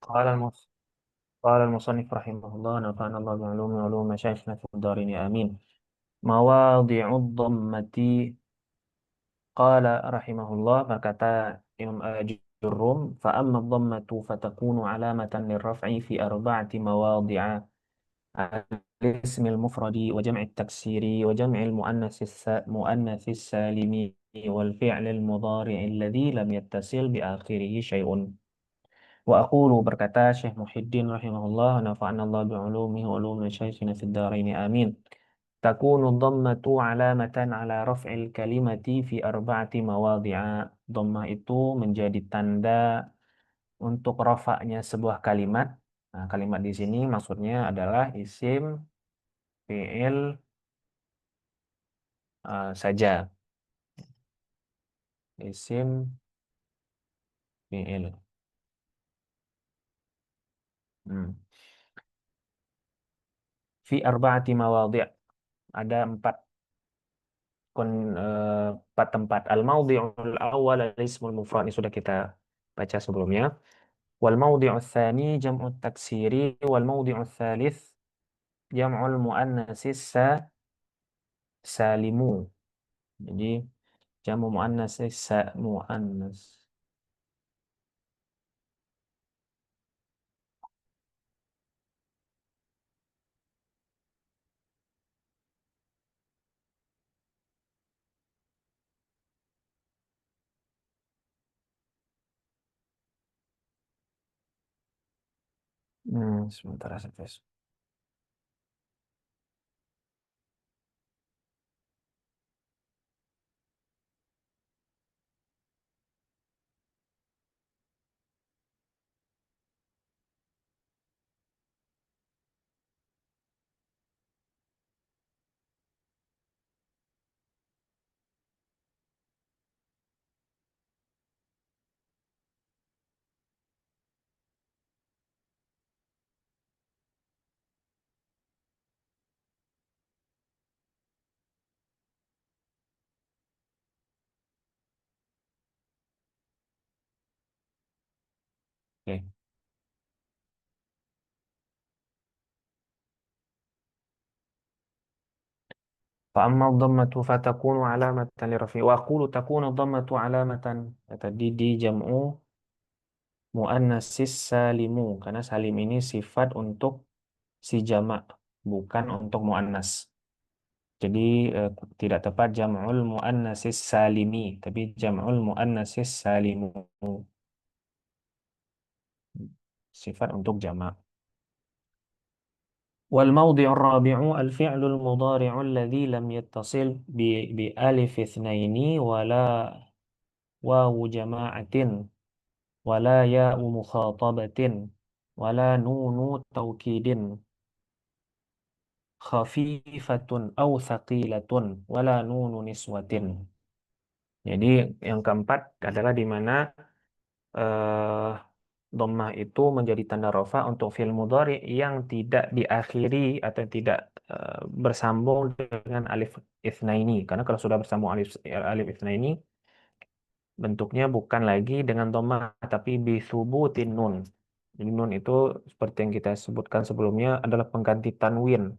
قال المص- قال المصنف رحمه الله نفعنا الله بعلوم وعلوم مشايخنا في الدارين آمين. مواضع الضمة. قال رحمه الله berkata Imam Jurrum فأما الضمة فتكون علامة للرفع في أربعة مواضع: الاسم المفرد وجمع التكسير وجمع المؤنث السالم والفعل المضارع الذي لم يتصل بآخره شيء. وأقول berkata Syekh Muhyiddin rahimahullah nafa'ana Allah bi'ulumihi wa ulumi syaikhin fid dharain amin. تكون الضمة علامة على رفع الكلمة في أربعة مواضع. Dhammah itu menjadi tanda untuk rafa'nya sebuah kalimat. Nah, kalimat di sini maksudnya adalah isim, fi'il, saja. Isim, fi'il. Hmm. Fi arba'ati mawadhi'. Ada empat tempat. Al-mawdi'ul awwal al-ismul mufrad, ini sudah kita baca sebelumnya. Wal mawdi'ul tsani jam'ut taksiri wal mawdi'ul tsalits jam'ul muannatsis salimu. Jadi jamu muannatsis muannas. Sebentar saya. Oke. فأما الضمة فتكون علامة لرفع وأقول تكون الضمة علامة. Tadi di jam'u muannatsis salimu karena salim ini sifat untuk si jamak bukan untuk muannas. Jadi tidak tepat jam'ul muannatsis salimi tapi jam'ul muannatsis salimu, sifat untuk jamak. والموضع الرابع الفعل المضارع الذي لم يتصل بألف اثنين ولا واو جماعة ولا ياء مخاطبة ولا نون توكيد خفيفة أو ثقيلة ولا نون نسوة. Jadi yang keempat adalah di mana eh, dhammah itu menjadi tanda rofa untuk fi'il mudhari yang tidak diakhiri atau tidak bersambung dengan alif itsnaini. Karena kalau sudah bersambung alif itsnaini bentuknya bukan lagi dengan dhammah tapi bisubutin nun. Jadi nun itu seperti yang kita sebutkan sebelumnya adalah pengganti tanwin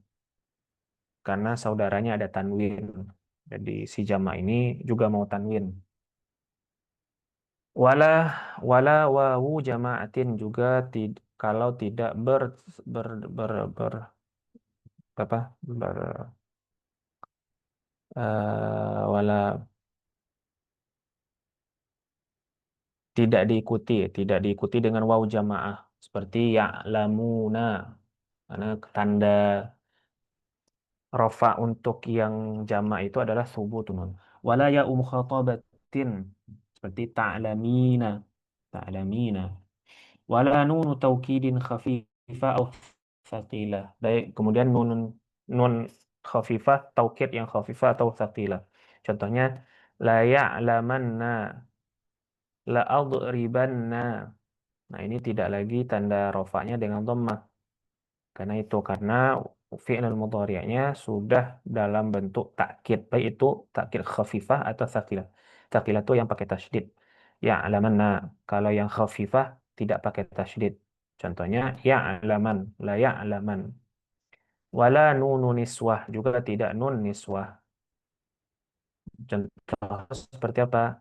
karena saudaranya ada tanwin. Jadi si jama ini juga mau tanwin. Wala wala wawu jamaatin juga kalau tidak ber, ber, ber apa ber wala tidak diikuti dengan wawu jamaah seperti ya'lamuna karena tanda rofa untuk yang jama' itu adalah subutun. Wala ya khatabatin seperti ta'lamina. Wala nunu taukidin khafifah atau tsaqilah. Baik, kemudian nun khafifah, taukid yang khafifah atau tsaqilah. Contohnya la ya'lamanna, la adribanna. Nah, ini tidak lagi tanda rofaknya dengan dhammah. Karena fi'il mudhari'nya sudah dalam bentuk takkid, baik itu takkid khafifah atau tsaqilah. Tsaqilah itu yang pakai tasydid. Ya alamanna. Kalau yang khafifah tidak pakai tasydid. Contohnya ya'laman, la ya'laman. Wala nunu niswah, juga tidak nun niswah. Contoh seperti apa?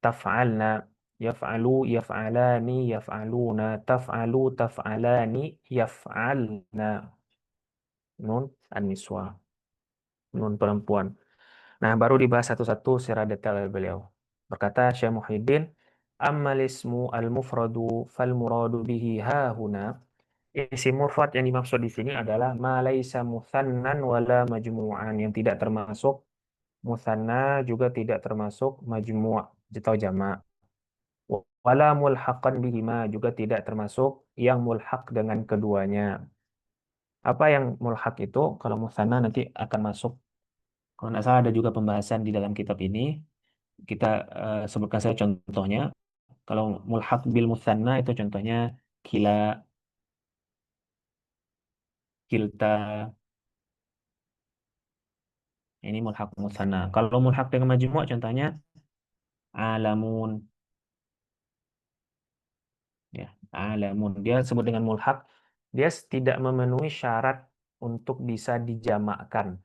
Taf'alna, yaf'alu, yaf'alani, yaf'aluna, taf'alu, taf'alani, yaf'alna. Nun an-niswah, nun perempuan. Nah, baru dibahas satu-satu secara detail oleh beliau. Berkata Syekh Muhyiddin, ammal ismu al-mufradu fal muradu bihi ha huna. Isim mufrad yang dimaksud di sini adalah ma laisa muthannan wala majmu'an, yang tidak termasuk muthanna juga tidak termasuk majmu' atau jamak. Wala mulhaqan bihima, juga tidak termasuk yang mulhaq dengan keduanya. Apa yang mulhaq itu? Kalau muthanna nanti akan masuk. Kalau tidak salah ada juga pembahasan di dalam kitab ini. Kita sebutkan saja contohnya. Kalau mulhaq bil mutsanna itu contohnya kila, kilta, ini mulhaq mutsanna. Kalau mulhaq dengan majmu' contohnya alamun, ya, alamun. Dia sebut dengan mulhaq, dia tidak memenuhi syarat untuk bisa dijamakkan,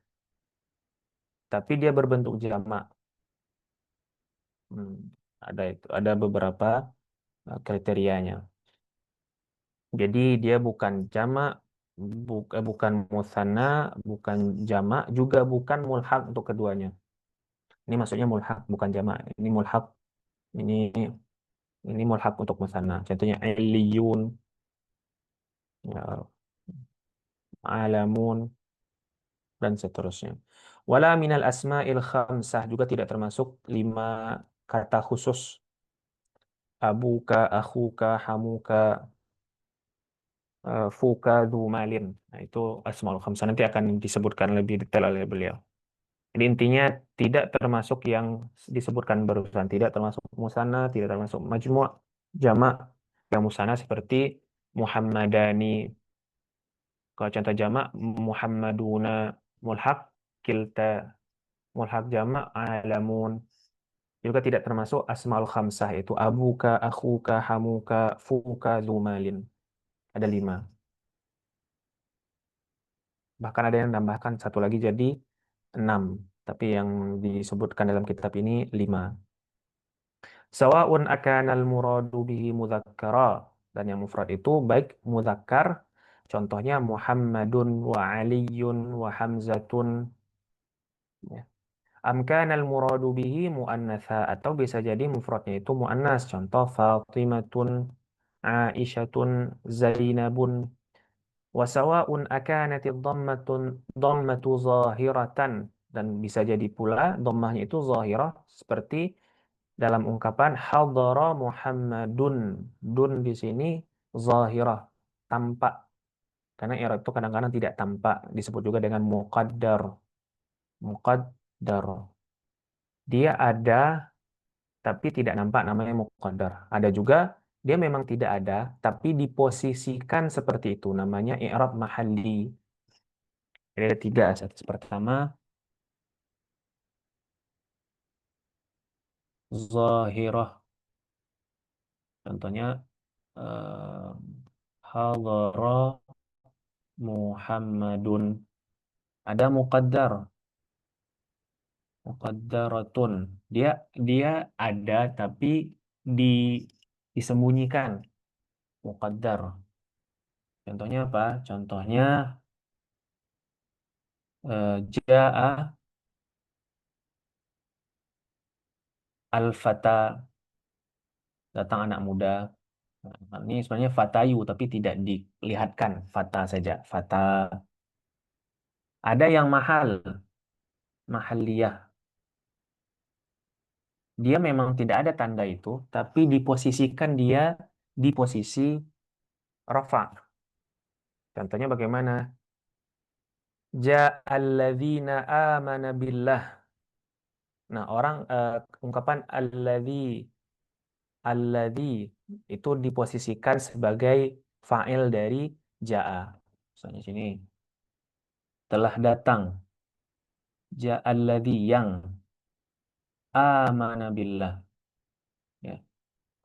tapi dia berbentuk jamak. Hmm, ada itu, ada beberapa kriterianya. Jadi dia bukan jamak, bukan musanna, bukan jamak, juga bukan mulhaq untuk keduanya. Ini maksudnya mulhaq bukan jamak. Ini ini mulhaq untuk musanna. Contohnya iliyun, ya, alamun dan seterusnya. Wala minal asma'il khamsah, juga tidak termasuk 5 kata khusus. Abuka, akhuka, hamuka, fuka, dhu malin. Nah, itu asma'ul khamsah nanti akan disebutkan lebih detail oleh beliau. Jadi intinya tidak termasuk yang disebutkan barusan, tidak termasuk musanna, tidak termasuk majmu', jamak. Yang musanna seperti Muhammadani. Kalau contoh jamak Muhammaduna, mulhaq kilta, mulhaq jamak alamun. Juga tidak termasuk asmaul khamsah, itu abuka, akhuka, hamuka, fuka, zumalin. Ada 5. Bahkan ada yang menambahkan satu lagi jadi 6. Tapi yang disebutkan dalam kitab ini 5. Sawa'un akanal muradu bihi mudzakkara, dan yang mufrad itu baik mudzakkar, contohnya Muhammadun wa Aliyun wa Hamzatun, ya. Am kanal muradu bihi muannatsa, atau bisa jadi mufradnya itu muannas, contoh Fatimatun, Aisyatun, Zainabun. Wa sawa'un akanatid dhammatu zahiratan, dan bisa jadi pula dhammahnya itu zahirah, seperti dalam ungkapan hadara Muhammadun. Dun di sini zahirah, tampak. Karena i'rab itu kadang-kadang tidak tampak, disebut juga dengan muqaddar. Muqaddar. Dia ada tapi tidak nampak, namanya muqaddar. Ada juga dia memang tidak ada tapi diposisikan seperti itu, namanya i'rab mahalli. Jadi ada 3. Pertama zahirah. Contohnya eh, hadara Muhammadun. Ada muqaddar, muqaddaratun. Dia dia ada tapi di disembunyikan, muqaddar. Contohnya apa? Contohnya jaa al-fata, datang anak muda. Nah, ini sebenarnya fatayu tapi tidak dilihatkan, fata saja, fata. Ada yang mahal, mahalliyah. Dia memang tidak ada tanda itu, tapi diposisikan dia di posisi rafa. Contohnya bagaimana? Ja'alladzina amana billah. Nah, orang ungkapan alladzi itu diposisikan sebagai fa'il dari ja'a. Misalnya sini telah datang ja'alladzi yang amana billah, ya.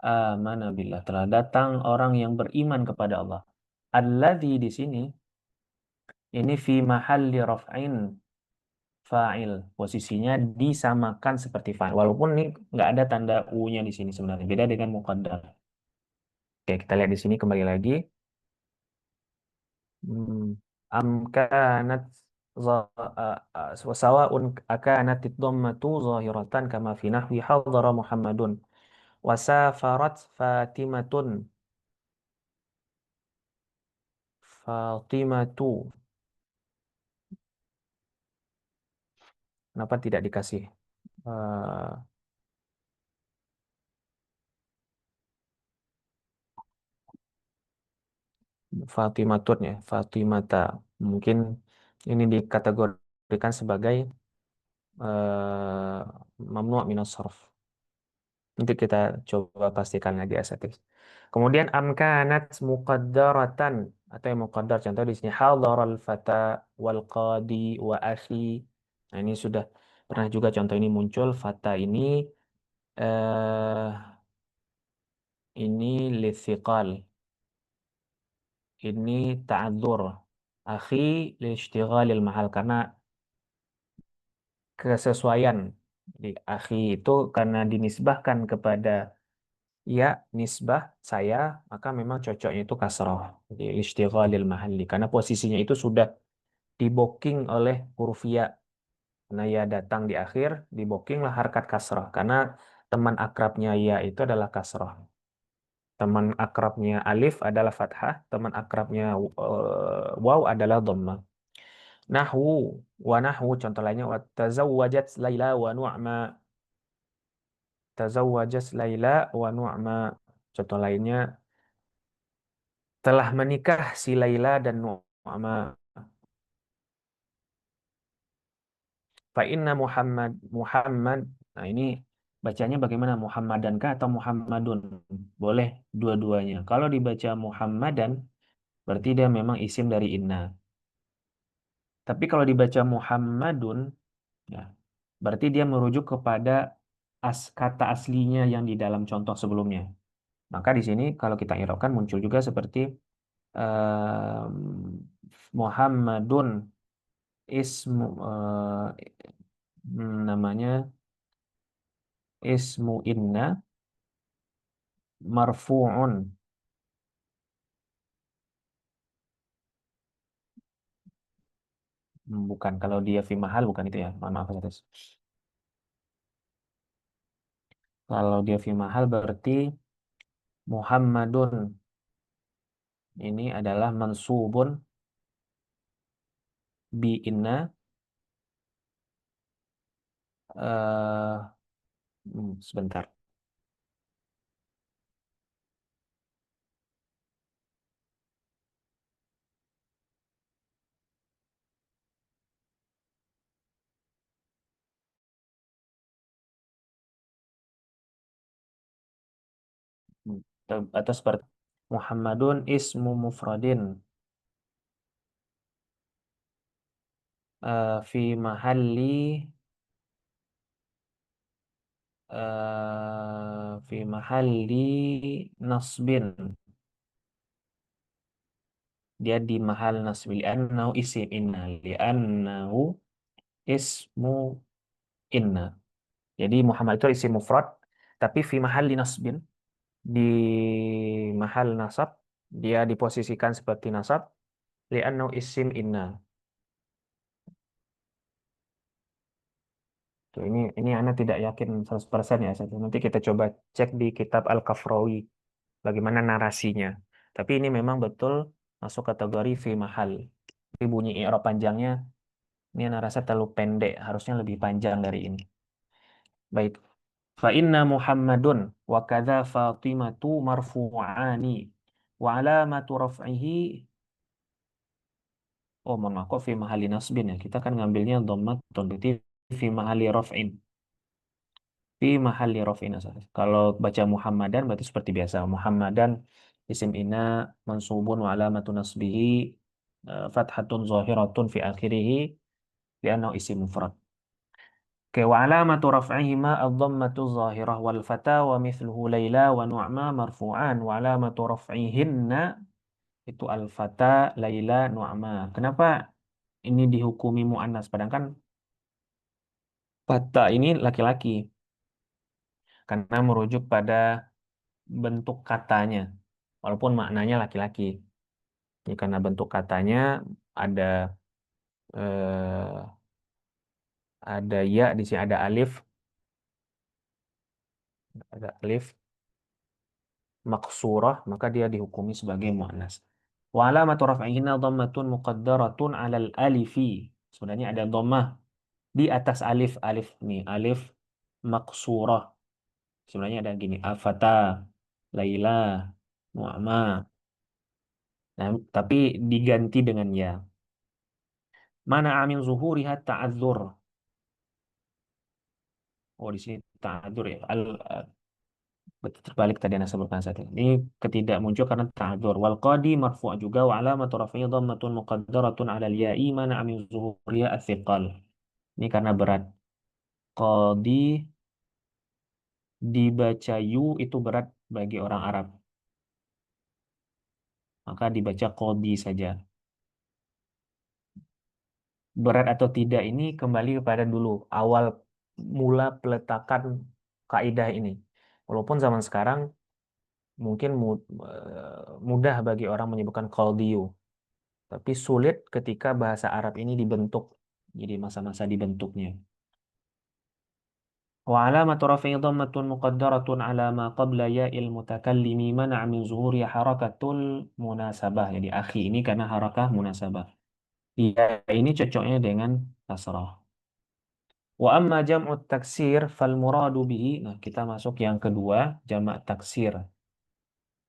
Amana billah. Telah datang orang yang beriman kepada Allah. Alladzi di sini ini fi mahalli raf'in fa'il. Posisinya disamakan seperti fa'il. Walaupun ini nggak ada tanda U-nya di sini sebenarnya. Beda dengan muqaddar. Oke, kita lihat di sini kembali lagi. Hmm. Am kanat sawa'un akanat ad-dhammatu zahiratan kama fi nahwi hadara Muhammadun wa safarat Fatimatun. Fatimatu. Kenapa tidak dikasih eh, Fatimatun ya, Fatimata. Mungkin ini dikategorikan sebagai mamnu' minas sarf. Nanti kita coba pastikan lagi estetik. Kemudian amkanat muqaddaratan atau yang muqaddar contoh di sini hadaral fata wal qadi wa akhi. Nah, ini sudah pernah juga contoh ini muncul fata eh ini lithiqal. Ini ta'adzur. Akhi lishtighalil mahal karena kesesuaian di akhi itu karena dinisbahkan kepada ya nisbah saya maka memang cocoknya itu kasroh jadi lishtighalil mahalli karena posisinya itu sudah diboking oleh huruf ya karena ya datang di akhir dibokinglah harkat kasroh karena teman akrabnya ya itu adalah kasroh teman akrabnya alif adalah fathah teman akrabnya waw adalah dhammah nahwu wa nahwu contoh lainnya wa tazawwajat Laila wa Nu'ma tazawwajat Laila wa Nu'ma contoh lainnya telah menikah si Laila dan Nu'ma fa inna Muhammad nah ini bacanya bagaimana Muhammadankah atau Muhammadun boleh dua-duanya kalau dibaca Muhammadan berarti dia memang isim dari inna tapi kalau dibaca Muhammadun ya berarti dia merujuk kepada kata aslinya yang di dalam contoh sebelumnya. Maka di sini kalau kita iraukan muncul juga seperti Muhammadun ismu namanya ismu inna marfu'un. Bukan kalau dia fi mahal bukan itu ya. Mohon maaf atas. Kalau dia fi mahal berarti Muhammadun ini adalah mansubun bi inna eh sebentar. Atau seperti Muhammadun ismu mufradin fi mahalli fi mahalli nasbin dia di mahal nasbi li'annahu isim inna li'annahu ismu inna jadi Muhammad itu isim mufrad tapi fi mahalli nasbin di mahal nasab dia diposisikan seperti nasab li'annahu isim inna. Tuh, ini Anda tidak yakin 100% ya. Nanti kita coba cek di kitab Al-Kafrawi bagaimana narasinya. Tapi ini memang betul masuk kategori fi mahal. Tapi bunyi i'rab panjangnya ini Anda rasa terlalu pendek, harusnya lebih panjang dari ini. Baik. Fa inna Muhammadun wa kadza Fatimatu marfu'ani wa alamatu raf'ihi oh mohon maaf kok fi mahali nasbin ya. Kita kan ngambilnya dhammatun berarti fi mahali raf'in. Fi mahalli raf'in asal. Kalau baca Muhammadan berarti seperti biasa. Muhammadan isim inna mansubun wa alamatu nasbihi fathatun zahiratun fi akhirih li'annahu isim mufrad. Oke, wa alamatu raf'ihima ad-dhammatu zahirah wal fata wa mithluhu Laila wa Nu'ma marfu'an wa alamatu raf'ihinna itu al-fata, Laila, Nu'ma. Kenapa ini dihukumi mu'annas padahal fata ini laki-laki karena merujuk pada bentuk katanya walaupun maknanya laki-laki. Ini karena bentuk katanya ada eh, ada ya di sini ada alif maksurah maka dia dihukumi sebagai muannas. Wa alamatu raf'ihinna dhammatun muqaddaratun 'alal alifi. Sebenarnya ada dhammah di atas alif alif nih alif maksurah. Sebenarnya ada gini afata, Laila, Mu'ma. Nah, tapi diganti dengan ya. Mana amin zuhuriha ta'adzur. Oh, di sini ta'adzur ya. Betul terbalik tadi yang saya sebutkan saat ini. Ini ketidak muncul karena ta'adzur. Wal qadi marfu' juga wa alamatu raf'ihi dhammatun muqaddaratun 'ala al-ya'i mana min zuhuriha ats-thiqal. Ini karena berat. Qadi dibaca yu itu berat bagi orang Arab. Maka dibaca qadi saja. Berat atau tidak ini kembali kepada dulu awal mula peletakan kaidah ini. Walaupun zaman sekarang mungkin mudah bagi orang menyebutkan qaldiyu. Tapi sulit ketika bahasa Arab ini dibentuk. Jadi masa-masa dibentuknya. Wa alamatu rafi'i dhammatun muqaddaratun ala ma qabla ya'il mutakallimi mana' min zuhuri harakatul munasabah. Jadi akhi ini karena harakah munasabah. Ya ini cocoknya dengan kasrah. Wa amma jam'ut taksir fal muradu bihi. Nah, kita masuk yang kedua, jamak taksir.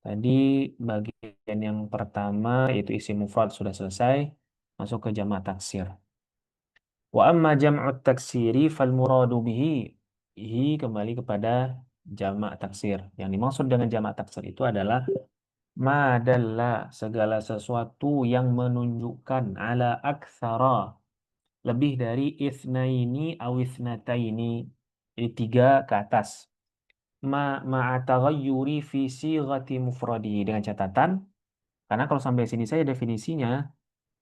Tadi bagian yang pertama yaitu isim mufrad sudah selesai, masuk ke jamak taksir. Wa amma jam'ut taksiri fal muradu bihi. Ihi kembali kepada jamak taksir. Yang dimaksud dengan jamak taksir itu adalah madalla segala sesuatu yang menunjukkan ala aktsara lebih dari itsnaini aw itsnataini. Jadi tiga ke atas. Ma'a taghayyuri fi sighati mufradi dengan catatan karena kalau sampai sini saya definisinya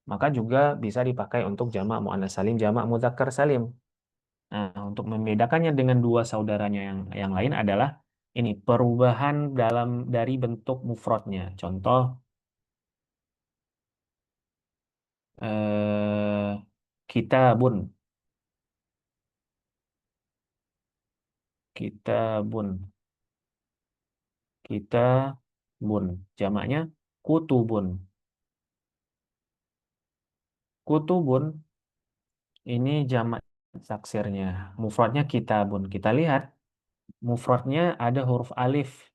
maka juga bisa dipakai untuk jamak muannats salim, jamak mudzakkar salim. Nah, untuk membedakannya dengan dua saudaranya yang lain adalah ini perubahan dari bentuk mufradnya. Contoh kitabun, kitabun, kitabun. Jamaknya kutubun. Kutubun ini jamak taksirnya. Mufradnya kitabun. Kita lihat mufradnya ada huruf alif,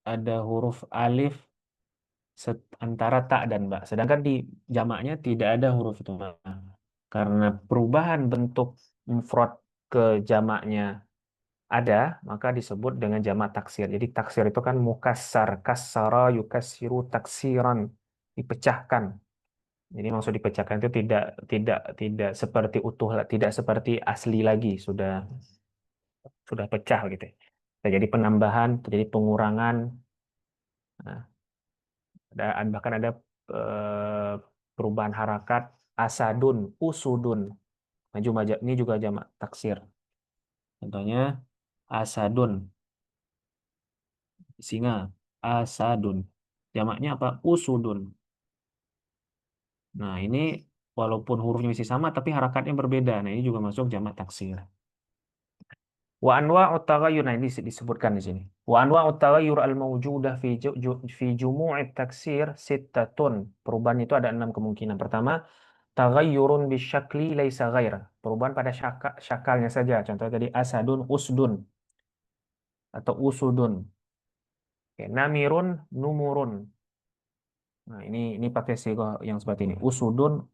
ada huruf alif antara tak dan ba. Sedangkan di jamaknya tidak ada huruf itu. Nah, karena perubahan bentuk mufrad ke jamaknya ada, maka disebut dengan jamak taksir. Jadi taksir itu kan mukassar, kassara, yukassiru, taksiran, dipecahkan. Jadi maksud dipecahkan itu tidak seperti utuh, tidak seperti asli lagi, sudah pecah gitu. Terjadi penambahan, terjadi pengurangan. Nah, bahkan ada eh, perubahan harakat asadun, usudun. Nah, ini juga jamak taksir. Contohnya asadun, singa, asadun. Jamaknya apa? Usudun. Nah, ini walaupun hurufnya masih sama tapi harakatnya berbeda. Nah, ini juga masuk jamak taksir. Wa anwa'ut taghayyur, nah ini disebutkan di sini. Wa anwa'ut taghayyur al-mawjudah fi jumu'it taksir sittatun. Perubahan itu ada 6 kemungkinan. Pertama, taghayyurun bisyakli laisa ghair. Perubahan pada syakalnya saja. Contoh tadi asadun usdun atau usudun. Oke, namirun numurun. Nah, ini pakai sigo yang seperti ini. Usudun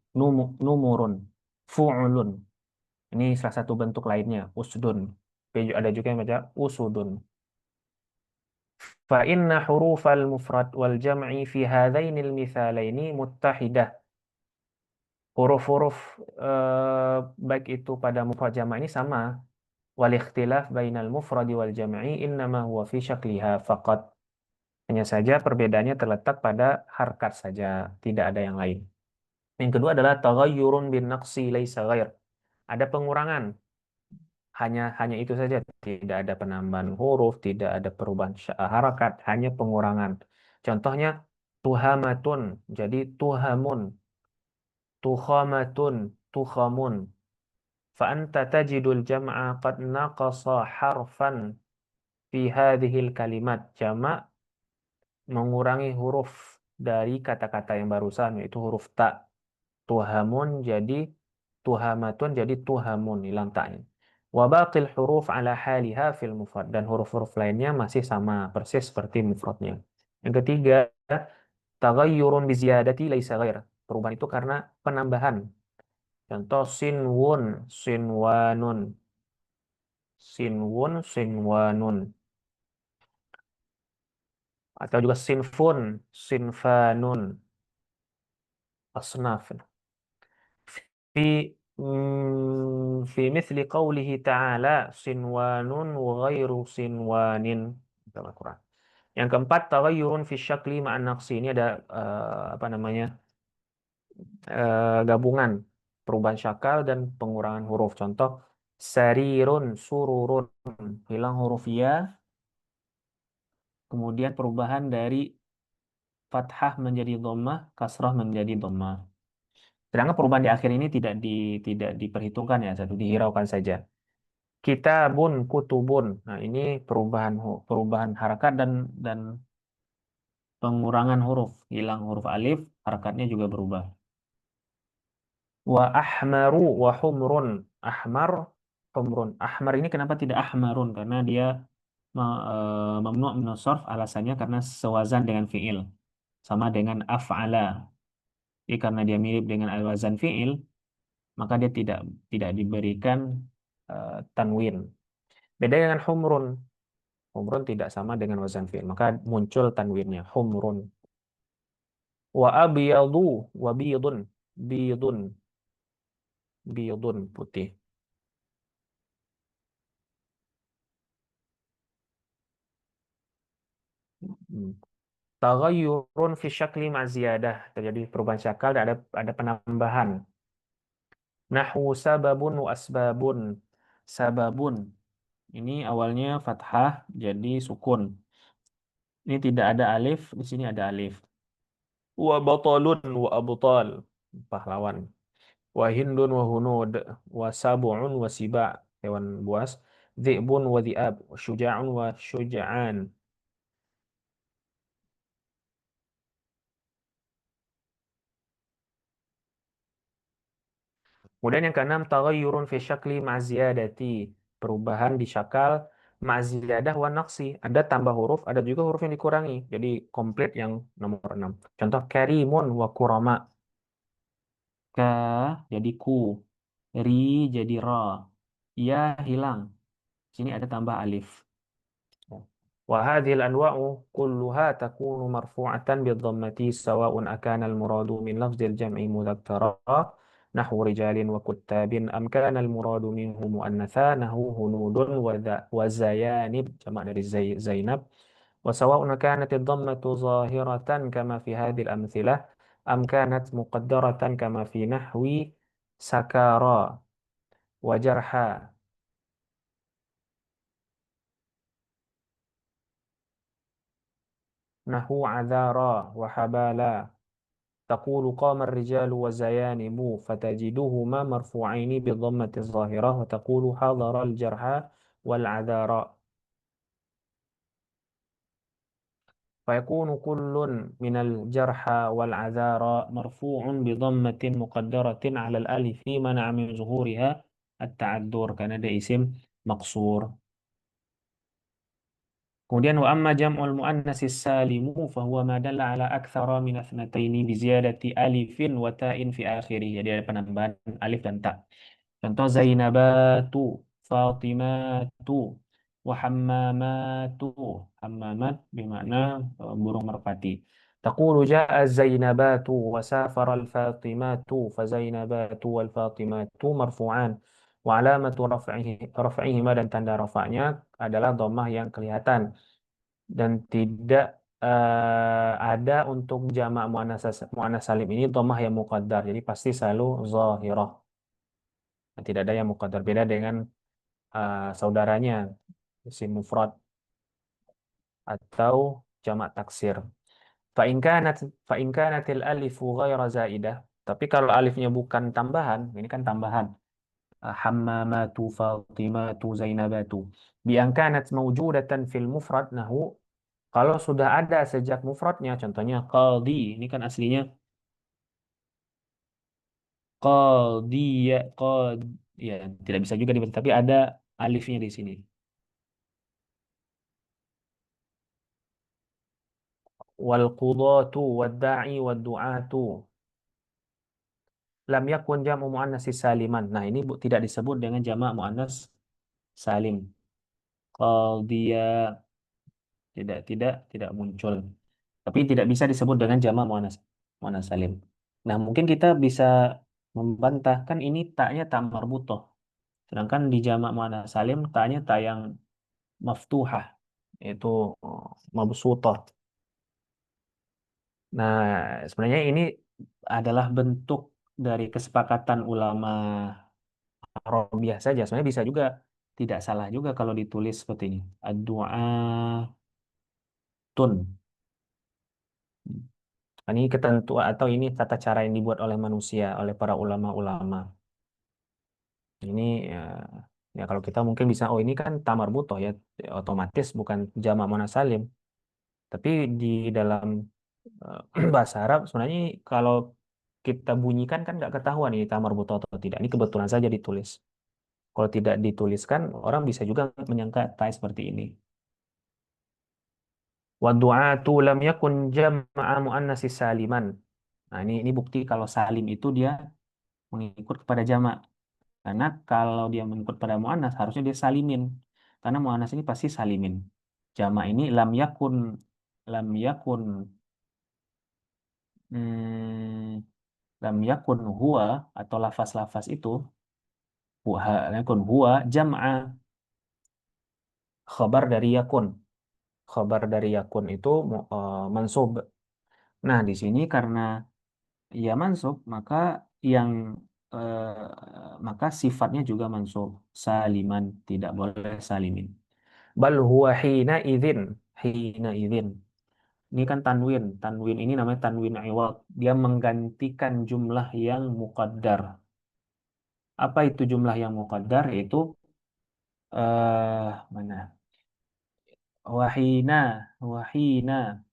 numurun. Fu'ulun. Ini salah satu bentuk lainnya, usdun. Ada juga yang baca usudun. Fa inna hurufal mufrad wal jam'i fi hadainil mithalaini muttahidah. Huruf-huruf baik itu pada mufrad jama' ini sama. Wal ikhtilaf bainal mufradi wal jam'i innama huwa fi syakliha faqat. Hanya saja perbedaannya terletak pada harkat saja, tidak ada yang lain. Yang kedua adalah taghayyurun bin naqsi laisa ghair. Ada pengurangan, hanya itu saja, tidak ada penambahan huruf, tidak ada perubahan harakat, hanya pengurangan. Contohnya tuhamatun jadi tuhamun, tukhamatun, tukhamun. Fa anta tajidul jam'a qad naqasa harfan fi hadhil kalimat. Jama' mengurangi huruf dari kata-kata yang barusan, yaitu huruf ta. Tuhamun jadi tuhamatun jadi tuhamun, hilang taknya. Wa baqil huruf ala haliha fil mufrad, dan huruf-huruf lainnya masih sama persis seperti mufradnya. Yang ketiga, taghayyurun bi ziyadati laisa ghair. Perubahan itu karena penambahan. Contoh sinwun, sinwanun, sinwun, sinwanun. Atau juga sinfun, sinfanun, asnaf. في في مثل قوله تعالى صنوان وغير صنوان dalam Al-Quran. Yang keempat, taghayyurun fi syakli ma'an naqsi. Ini ada apa namanya? Gabungan perubahan syakal dan pengurangan huruf. Contoh sarirun, sururun, hilang huruf ya, kemudian perubahan dari fathah menjadi dhammah, kasrah menjadi dhammah. Sedangkan perubahan di akhir ini tidak diperhitungkan ya, satu dihiraukan saja. Kitabun, kutubun. Nah, ini perubahan harakat dan pengurangan huruf. Hilang huruf alif, harakatnya juga berubah. Wa ahmaru wa humrun. Ahmar, humrun. Ahmar ini kenapa tidak ahmarun? Karena dia mamnu' min sarf, alasannya karena sewazan dengan fiil. Sama dengan af'ala. Jadi karena dia mirip dengan al-wazan fiil, maka dia tidak diberikan tanwin. Beda dengan humrun. Humrun tidak sama dengan wazan fi'il, maka muncul tanwinnya humrun. Wa abyadu wa biyadun, biyadun, biyadun putih. Hmm. Taghayyurun fi syakli ma ziyadah, terjadi perubahan syakal dan ada penambahan. Nahwu sababun wa asbabun. Sababun ini awalnya fathah jadi sukun. Ini tidak ada alif, di sini ada alif. Wa batalun wa abtal, pahlawan. Wa hindun wa hunud, wa sabu'un wa siba', hewan buas, dhi'bun wa dhi'ab, wa syuja'un wa syuja'an. Kemudian yang keenam, taghayyurun fi syakli ma'ziyadati, perubahan di syakal ma'ziyadah wa naqsi, ada tambah huruf, ada juga huruf yang dikurangi, jadi komplit yang nomor 6. Contoh karimun wa kurama. Ka jadi ku, ri jadi ra, ya hilang, sini ada tambah alif. وهذه الأنواع كلها تكون مرفوعة بالضمة سواء أكان المراد من لفظ الجمع مذكرا نحو رجال وكتاب أم كان المراد منه مؤنثا نحو هنود وزيانب جمع dari زينب وسواء كانت الضمة ظاهرة كما في هذه الأمثلة أم كانت مقدرة كما في نحو سكارى وجرحى نحو عذارى وحبالا تقول قام الرجال والزيانب فتجدهما مرفوعين بالضمة الظاهرة وتقول حضر الجرحى والعذارى فيكون كل من الجرحى والعذارى مرفوع بضمة مقدرة على الألف منع من ظهورها التعذر كان ده اسم مقصور. Kemudian wa amma jam'ul muannatsis salimu fahuwa ma dalla ala aktsara min athnataini bi ziyadati alifin wa ta'in fi akhirih. Jadi ada penambahan alif dan ta. Contoh Zainabatu, Fatimatu, wa Hammamatu. Hammamat bermakna burung merpati. تقول جاء الزينبات وسافر الفاطمات، فزينبات والفاطمات مرفوعان. وعلامة رفعهما dan tanda rafa'nya adalah dhammah yang kelihatan dan tidak ada untuk jamak muannas salim ini dhammah yang muqaddar. Jadi pasti selalu zahirah. Tidak ada yang muqaddar, beda dengan saudaranya isim mufrad atau jamak taksir. Fa'in kanat fa'in kanatil alifu ghaira zaidah. Tapi kalau alifnya bukan tambahan, ini kan tambahan. Hammamatu, Fatimatu, Zainabatu. Bi an kanat mawjudatan fil mufrad nahu. Kalau sudah ada sejak mufradnya, contohnya qadi, ini kan aslinya qadiya, qad, ya tidak bisa juga dibaca, tapi ada alifnya di sini. Wal qudatu wad da'i wad du'atu lam yakun jam'u muannas saliman. Nah, ini tidak disebut dengan jamak muannas salim. Qaldiya tidak muncul. Tapi tidak bisa disebut dengan jamak muannas muannas salim. Nah, mungkin kita bisa membantah kan ini taknya tak marbutoh. Sedangkan di jamak muannas salim taknya tak yang maftuhah, yaitu mabsutah. Nah, sebenarnya ini adalah bentuk dari kesepakatan ulama Arabiyah saja. Sebenarnya bisa juga tidak salah juga kalau ditulis seperti ini. Ad-du'atun. Ini ketentuan atau ini tata cara yang dibuat oleh manusia, oleh para ulama-ulama. Ini ya, ya kalau kita mungkin bisa, oh ini kan tamar butoh ya, otomatis bukan jamak muannas salim. Tapi di dalam bahasa Arab sebenarnya kalau kita bunyikan kan nggak ketahuan ini tamar butoh atau tidak. Ini kebetulan saja ditulis. Kalau tidak dituliskan, orang bisa juga menyangka tai seperti ini. Wa du'atu lam yakun jam'a muannatsis saliman. Nah, ini bukti kalau salim itu dia mengikut kepada jamak. Karena kalau dia mengikut pada muannas harusnya dia salimin. Karena muannas ini pasti salimin. Jamak ini lam yakun hmm, lam yakun huwa atau lafaz-lafaz itu lam yakun huwa jam'a khabar dari yakun. Khabar dari yakun itu mansub. Nah, di sini karena ia mansub, yang maka sifatnya juga mansub. Saliman, tidak boleh salimin. Bal huwa hina idzin. Hina idzin. Ini kan tanwin. Tanwin ini namanya tanwin iwad. Dia menggantikan jumlah yang muqaddar. Apa itu jumlah yang muqaddar? Yaitu mana? Wahina, wahina.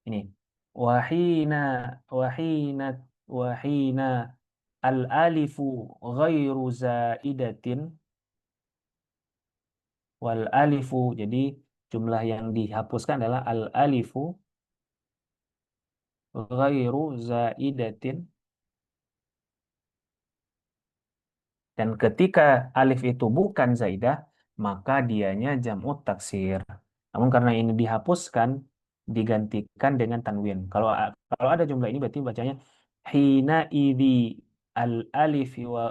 Ini. Wahina, wahina, wahina. Al alifu ghairu zaidatin wal alifu. Jadi jumlah yang dihapuskan adalah al alifu ghairu zaidatin, dan ketika alif itu bukan zaidah maka dianya jam'ut taksir. Namun karena ini dihapuskan digantikan dengan tanwin. Kalau ada jumlah ini berarti bacanya hina idzi al alif wa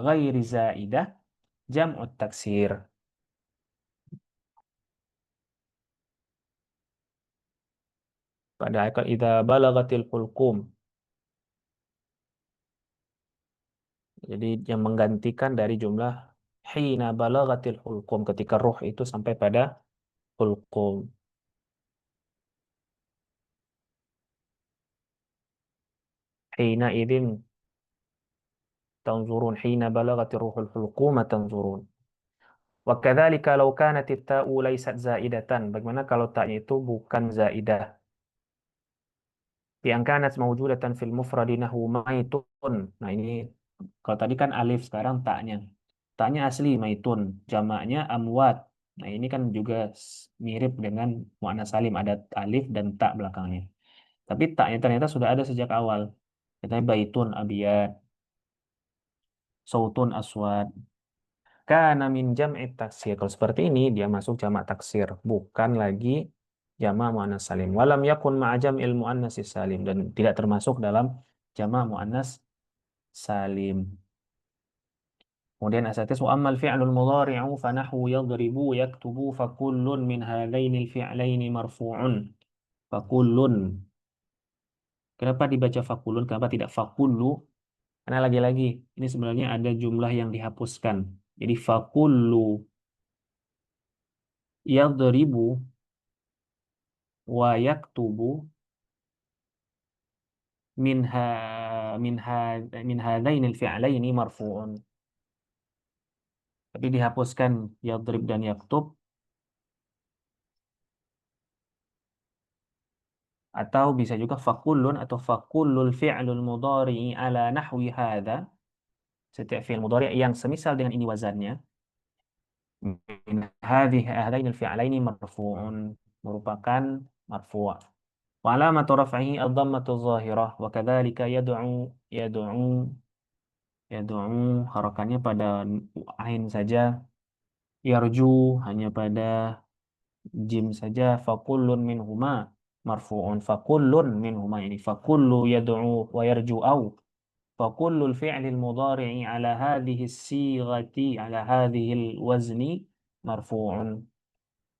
ghairi zaidah jam'ut taksir. Pada ayat idza balagatil hulqum. Jadi yang menggantikan dari jumlah hina balagatil hulqum, ketika ruh itu sampai pada hulqum. Hina idin tanzurun, hina balagatil ruhul hulqum tanzurun. Wa kadzalika law kanat at-ta'u laysat zaidatan. Bagaimana kalau ta'nya itu bukan zaidah? Bi an kanat mawjudatan fil mufradi nahu maitun. Nah, ini kalau tadi kan alif, sekarang taknya. Taknya asli maitun, jamaknya amwat. Nah, ini kan juga mirip dengan muannas salim, ada alif dan tak belakangnya. Tapi taknya ternyata sudah ada sejak awal. Katanya baitun abiyat. sautun aswad. Kana min jam'i taksir. Kalau seperti ini dia masuk jamak taksir, bukan lagi jamak muannas salim. Walam yakun ma'a jam'il muannas salim dan tidak termasuk dalam jamak muannas salim. Kemudian asatis wa ammal fi'lul mudhari'u fa nahwu yadribu yaktubu fa kullun min hadainil fi'laini marfu'un. Fa kullun. Kenapa dibaca fakulun? Kenapa tidak fakullu? Karena lagi-lagi ini sebenarnya ada jumlah yang dihapuskan. Jadi fakullu yadribu wa yaktubu minha minha min hadainil fi'laini marfu'un. Tapi dihapuskan yadrib dan yaktub atau bisa juga fakullun atau fakullul fi'lul mudhari'i ala nahwi hadza. Setiap fi'il mudhari' yang semisal dengan ini wazannya min hadainil fi'laini marfu'un merupakan marfu'. Wa alamatu raf'ihi ad-dhammatu dhahirah wa kadzalika yad'u yad'u harakannya pada ain saja, yarju hanya pada jim saja, fakullun minhuma marfu'un, fakullun minhuma ini fakullu yad'u wa yarju au fakullul fi'lil mudhari'i ala hadhihi as-sighati ala hadhihi al-wazni marfu'un.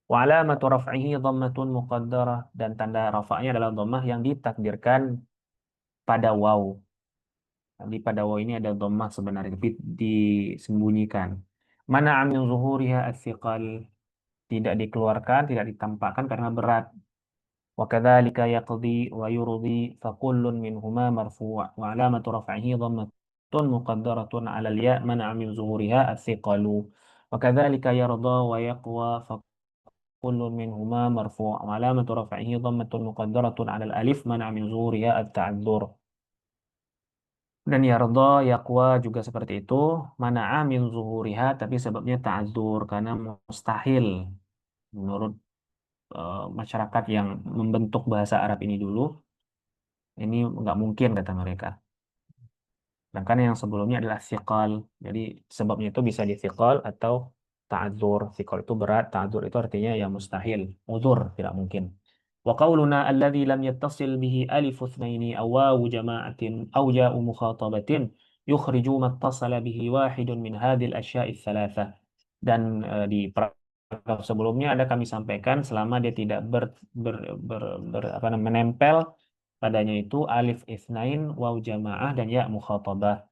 Wa alamatu raf'ihi dhammatun muqaddarah dan tanda rafa'nya adalah dhammah yang ditakdirkan pada waw. Di pada waw ini ada dhammah sebenarnya tapi disembunyikan. Mana min zuhuriha as-siqal tidak dikeluarkan, tidak ditampakkan karena berat. Wa kadzalika yaqdi wa yurdi fa kullun minhuma marfu' wa alamatu raf'ihi dhammatun muqaddaratun 'ala al-ya' mana min zuhuriha as-siqalu. Wa kadzalika yarda wa yaqwa fa kullun minhuma marfu' wa alamatu raf'ihi dhammatun muqaddaratun 'ala al-alif mana min zuhuriha at-ta'adzur. Dan yarda, yaqwa juga seperti itu. Mana min zuhuriha, tapi sebabnya ta'adzur. Karena mustahil. Menurut masyarakat yang membentuk bahasa Arab ini dulu, ini nggak mungkin kata mereka. Sedangkan yang sebelumnya adalah thiqal. Jadi sebabnya itu bisa di thiqal atau ta'adzur. Thiqal itu berat, ta'adzur itu artinya ya mustahil. Uzur, tidak mungkin. Wa qawluna alladhi lam yattasil bihi alifu thnaini aw wawu jama'atin aw ja'u mukhatabatin yukhriju mattasala bihi wahidun min hadhil asya'i thalatha. Dan di paragraf sebelumnya ada kami sampaikan selama dia tidak ber, apa namanya, menempel padanya itu alif itsnain, waw jamaah dan ya mukhatabah.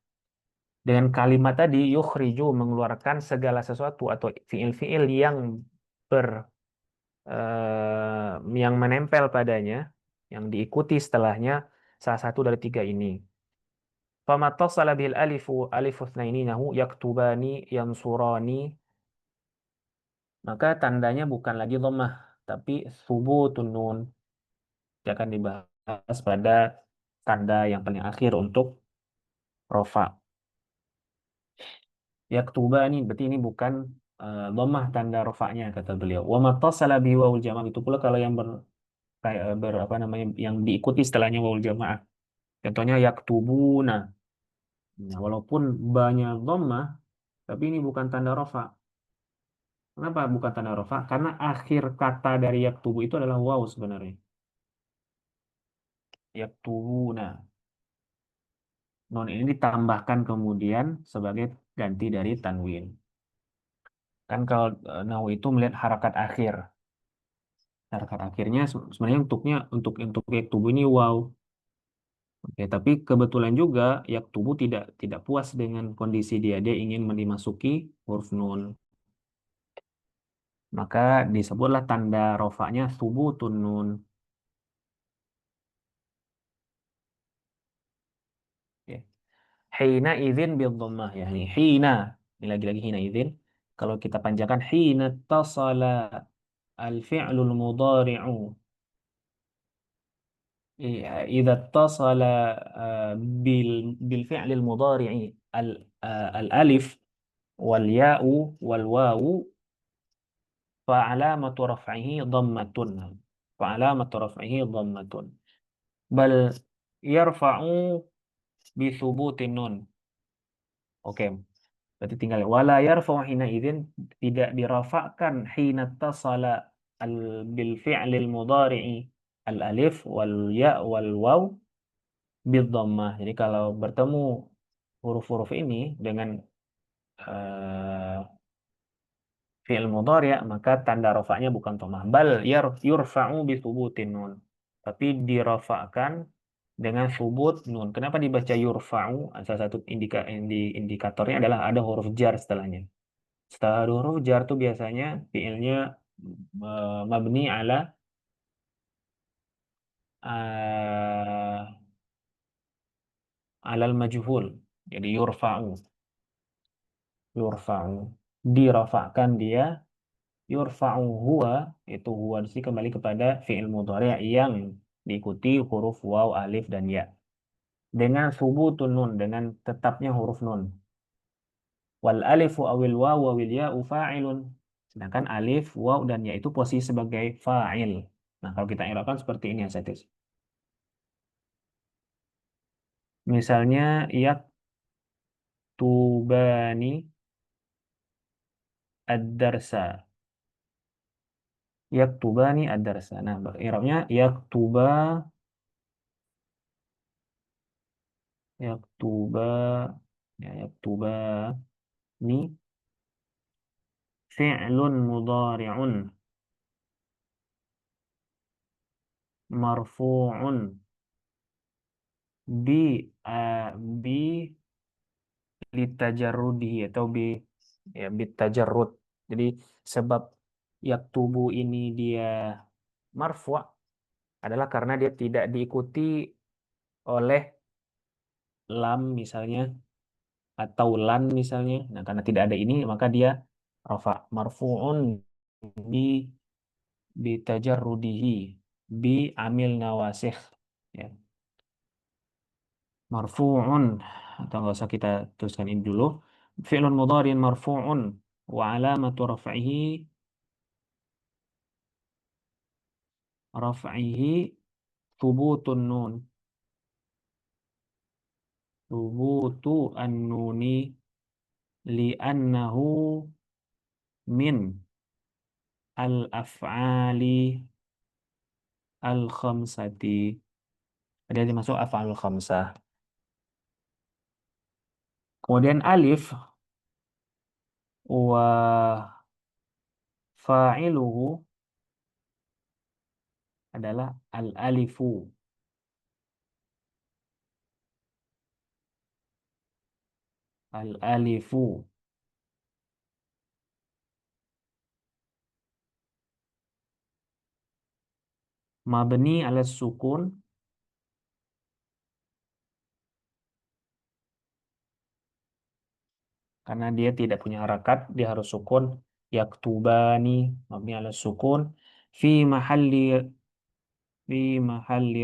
Dengan kalimat tadi yukhriju mengeluarkan segala sesuatu atau fiil-fiil yang ber yang menempel padanya, yang diikuti setelahnya salah satu dari tiga ini. Famattasala bil alifu itsnaini nahu yaktubani yansurani, maka tandanya bukan lagi dhammah tapi thubutun nun. Dia akan dibahas pada tanda yang paling akhir untuk rofa. Yaktuba ini berarti ini bukan dhammah tanda rofaknya kata beliau. Wa mattasala bihi wawul jamaah itu pula kalau yang apa namanya yang diikuti setelahnya wawul jamaah. Contohnya yaktubuna. Nah, walaupun banyak dhammah tapi ini bukan tanda rofa. Kenapa bukan tanda rofa? Karena akhir kata dari yaktubu itu adalah waw sebenarnya. Yaktubuna. Non ini ditambahkan kemudian sebagai ganti dari tanwin. Kan kalau nahu itu melihat harakat akhir. Harakat akhirnya sebenarnya untuk yaktubu ini wow. Oke, tapi kebetulan juga yaktubu tidak puas dengan kondisi dia ingin dimasuki huruf nun. Maka disebutlah tanda rofaknya subutun nun. Ya. Hina idzin bil dhammah ya. Hina. Ini lagi-lagi hina idzin. Kalau kita panjangkan hina tasala al fi'lul mudhari'u. إذا اتصل بالفعل المضارع الألف والياء والواو فعلامة رفعه ضمة فعلامة رفعه ضمة بل يرفع بثبوت النون Oke, berarti tinggal wala yarfa'u hina idzin, tidak dirafa'kan hina tasala al bil fi'lil mudhari'i al alif wal ya wal waw bid dhammah. Jadi kalau bertemu huruf-huruf ini dengan eh, fi'il mudhari' maka tanda rafa'nya bukan dhammah, bal yurfa'u bi thubutin nun. Tapi dirafa'kan dengan subut nun. Kenapa dibaca yurfa'u? Salah satu indikatornya adalah ada huruf jar setelahnya. Setelah ada huruf jar tuh biasanya fiilnya mabni ala uh, alal majhul. Jadi yurfa'u dirafa'kan dia, yurfa'u huwa, itu huwa di sini kembali kepada fiil mudhari' yang diikuti huruf waw, alif dan ya. Dengan subutun nun, dengan tetapnya huruf nun. Wal alifu awil waw awil ya'u fa'ilun. Sedangkan alif, waw, dan ya itu posisi sebagai fa'il. Nah, kalau kita irapkan seperti ini ya, Satis. Misalnya, yaktubani ad-darsa. Yaktubani ad-darsa. Nah, irapnya yaktuba, ya, yaktuba ni fi'lun mudhari'un marfu'un bi bi litajarrudihi atau ya bitajarrud. Jadi sebab yaktubu ini dia marfu' adalah karena dia tidak diikuti oleh lam misalnya atau lan misalnya. Nah, karena tidak ada ini maka dia rafa, marfu'un bi bitajarrudihi bi amil nawasikh, ya. Marfu'un, atau nggak usah kita tuliskan ini dulu. Fi'lun mudhari'un marfu'un wa alamatu raf'ihi thubutun nun. Thubutu an-nuni li'annahu min al-af'ali al-khamsati. Dia dimasuk af'alul khamsah. Kemudian alif wa fa'iluhu adalah al-alifu. Al-alifu mabni ala sukun karena dia tidak punya harakat, dia harus sukun. Yaktubani mabni ala sukun fi mahalli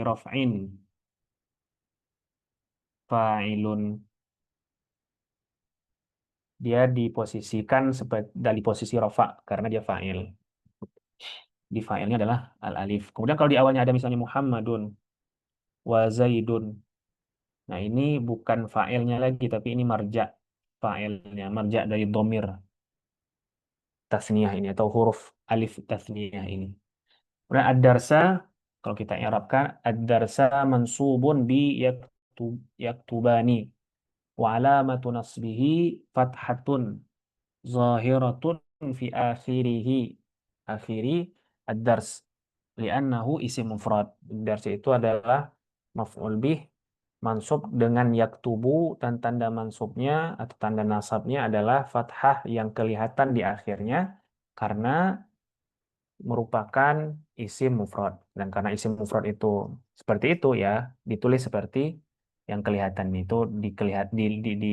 raf'in fa'ilun. Dia diposisikan seperti dari posisi rafa karena dia fa'il. Di fa'ilnya adalah al-alif. Kemudian kalau di awalnya ada misalnya Muhammadun wa Zaidun. Nah, ini bukan fa'ilnya lagi tapi ini marja fa'ilnya, marja dari domir tasniyah ini atau huruf alif tasniyah ini. Kemudian ad-darsa, kalau kita i'rabkan ad-darsa mansubun bi yaktubani wa alamatu nasbihi fathatun zahiratun fi akhiri ad-dars li'annahu isim mufrad. Dars itu adalah maf'ul bih mansub dengan yaktubu, dan tanda mansubnya atau tanda nasabnya adalah fathah yang kelihatan di akhirnya karena merupakan isim mufrad, dan karena isim mufrad itu seperti itu ya ditulis seperti yang kelihatan itu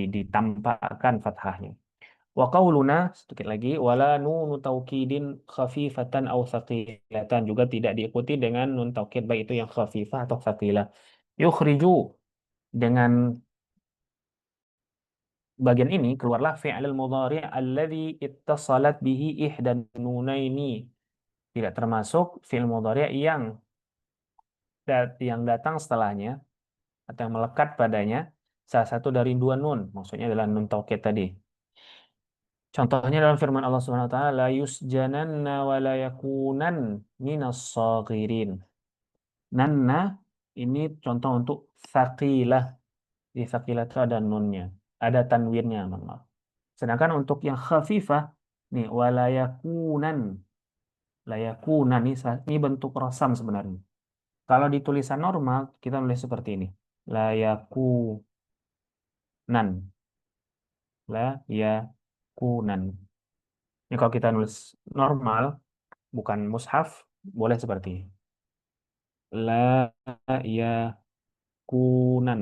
ditampakkan fathahnya. Wa qauluna, sedikit lagi, wala nunu taukidin khafifatan aw thaqilatan, juga tidak diikuti dengan nun taukid baik itu yang khafifah atau thaqilah. Yukhriju, dengan bagian ini keluarlah fi'il mudhari' alladhi ittasalat bihi ihdan nunaini, tidak termasuk fi'il mudhari' yang datang setelahnya atau yang melekat padanya salah satu dari dua nun, maksudnya adalah nun taukid tadi. Contohnya dalam firman Allah Subhanahu wa taala, la yusjananna wa la yakunan minas saghirin. Nanna ini contoh untuk tsaqilah. Di tsaqilah itu ada nunnya, ada tanwinnya, maaf. Sedangkan untuk yang khafifah nih wala yakunan, la yakunan ini bentuk rosam sebenarnya. Kalau di tulisan normal kita nulis seperti ini. La yakunan, la yakunan. Ini kalau kita nulis normal bukan mushaf boleh seperti ini. La yakunan,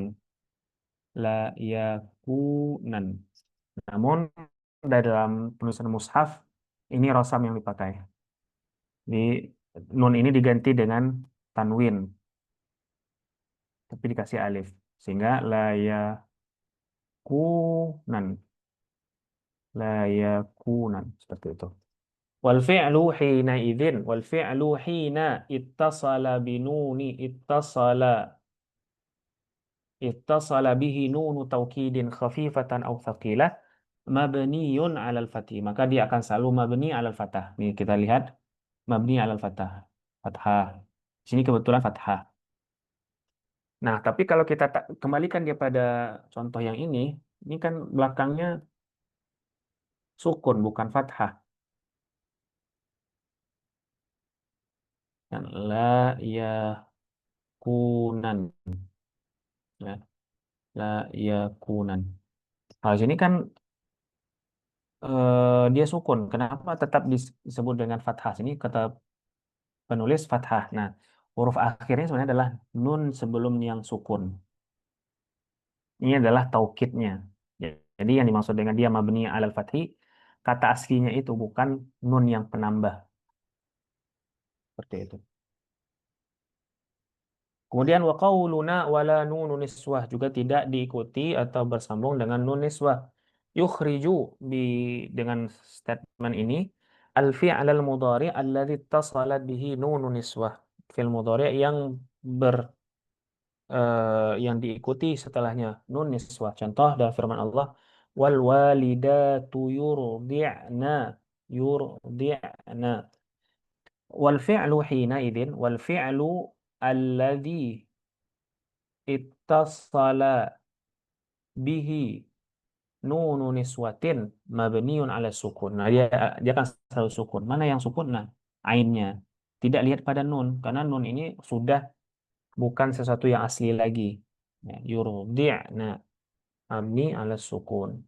la yakunan. Namun dalam penulisan mushaf ini rosam yang dipakai. Di nun ini diganti dengan tanwin tapi dikasih alif sehingga layakunan, layakunan seperti itu. Wal fi'lu hina idzin wal fi'lu hina ittasala binuni ittasala bihi nunu taukidin khafifatan aw thaqilah mabniyun 'alal fathih, maka dia akan selalu mabni 'alal fathah. Nih kita lihat mabni 'alal fathah, fathah. Sini kebetulan fathah. Nah, tapi kalau kita kembalikan dia pada contoh yang ini kan belakangnya sukun bukan fathah. Dan la yakunan, ya, la yakunan. Kalau sini kan dia sukun. Kenapa tetap disebut dengan fathah? Sini kata penulis fathah. Nah, huruf akhirnya sebenarnya adalah nun sebelum yang sukun. Ini adalah taukidnya. Ya, jadi yang dimaksud dengan dia mabni alal fathi, kata aslinya itu bukan nun yang penambah. Seperti itu. Kemudian wa qauluna wala nunun niswah juga tidak diikuti atau bersambung dengan nun niswah. Yukhriju bi dengan statement ini al fi'l al mudhari alladhi ittasalat bihi nunun niswah. Fi'il mudhari yang diikuti setelahnya nun niswah. Contoh dalam firman Allah wal walidatu yurdi'na, yurdi'na. Wal fi'lu hina idzin wal fi'lu alladhi ittasala bihi nunu niswatin mabniun ala sukun. Nah, dia akan selalu sukun. Mana yang sukun? Nah, ainnya. Tidak lihat pada nun karena nun ini sudah bukan sesuatu yang asli lagi. Ya, yurdi'na mabni ala sukun.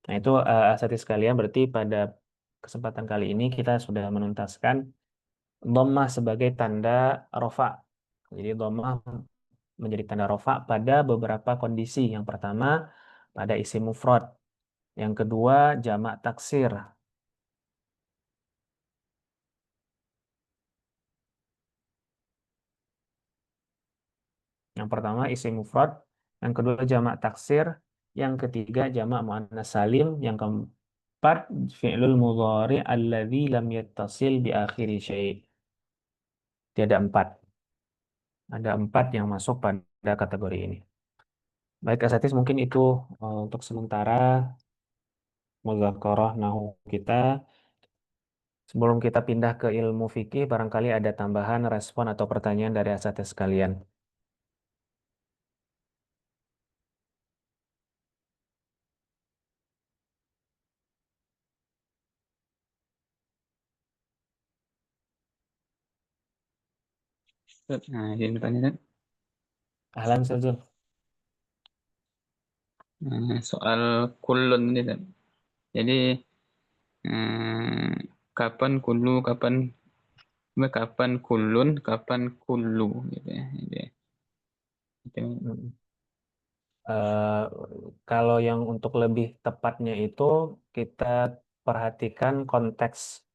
Nah, itu asatidz sekalian berarti pada kesempatan kali ini kita sudah menuntaskan dhammah sebagai tanda rofa. Jadi dhammah menjadi tanda rofa pada beberapa kondisi. Yang pertama pada isim mufrad, yang kedua jamak taksir, yang pertama isim mufrad, yang kedua jamak taksir, yang ketiga jamak muannats salim, yang keempat fi'lul mudhari alladzi lam yattasil bi akhiri syai'. Tiada empat, ada empat yang masuk pada kategori ini. Baik, Asatis mungkin itu untuk sementara mudzakarah nahu kita. Sebelum kita pindah ke ilmu fikih, barangkali ada tambahan respon atau pertanyaan dari asatidz sekalian. Nah, ini pertanyaan. Ahlan Sazul. Nah, soal kulun ini kan. Jadi kapan kulu, kapan kulun, kapan kulu gitu ya. Jadi, itu. Mm. Eh, Kalau yang untuk lebih tepatnya itu kita perhatikan konteks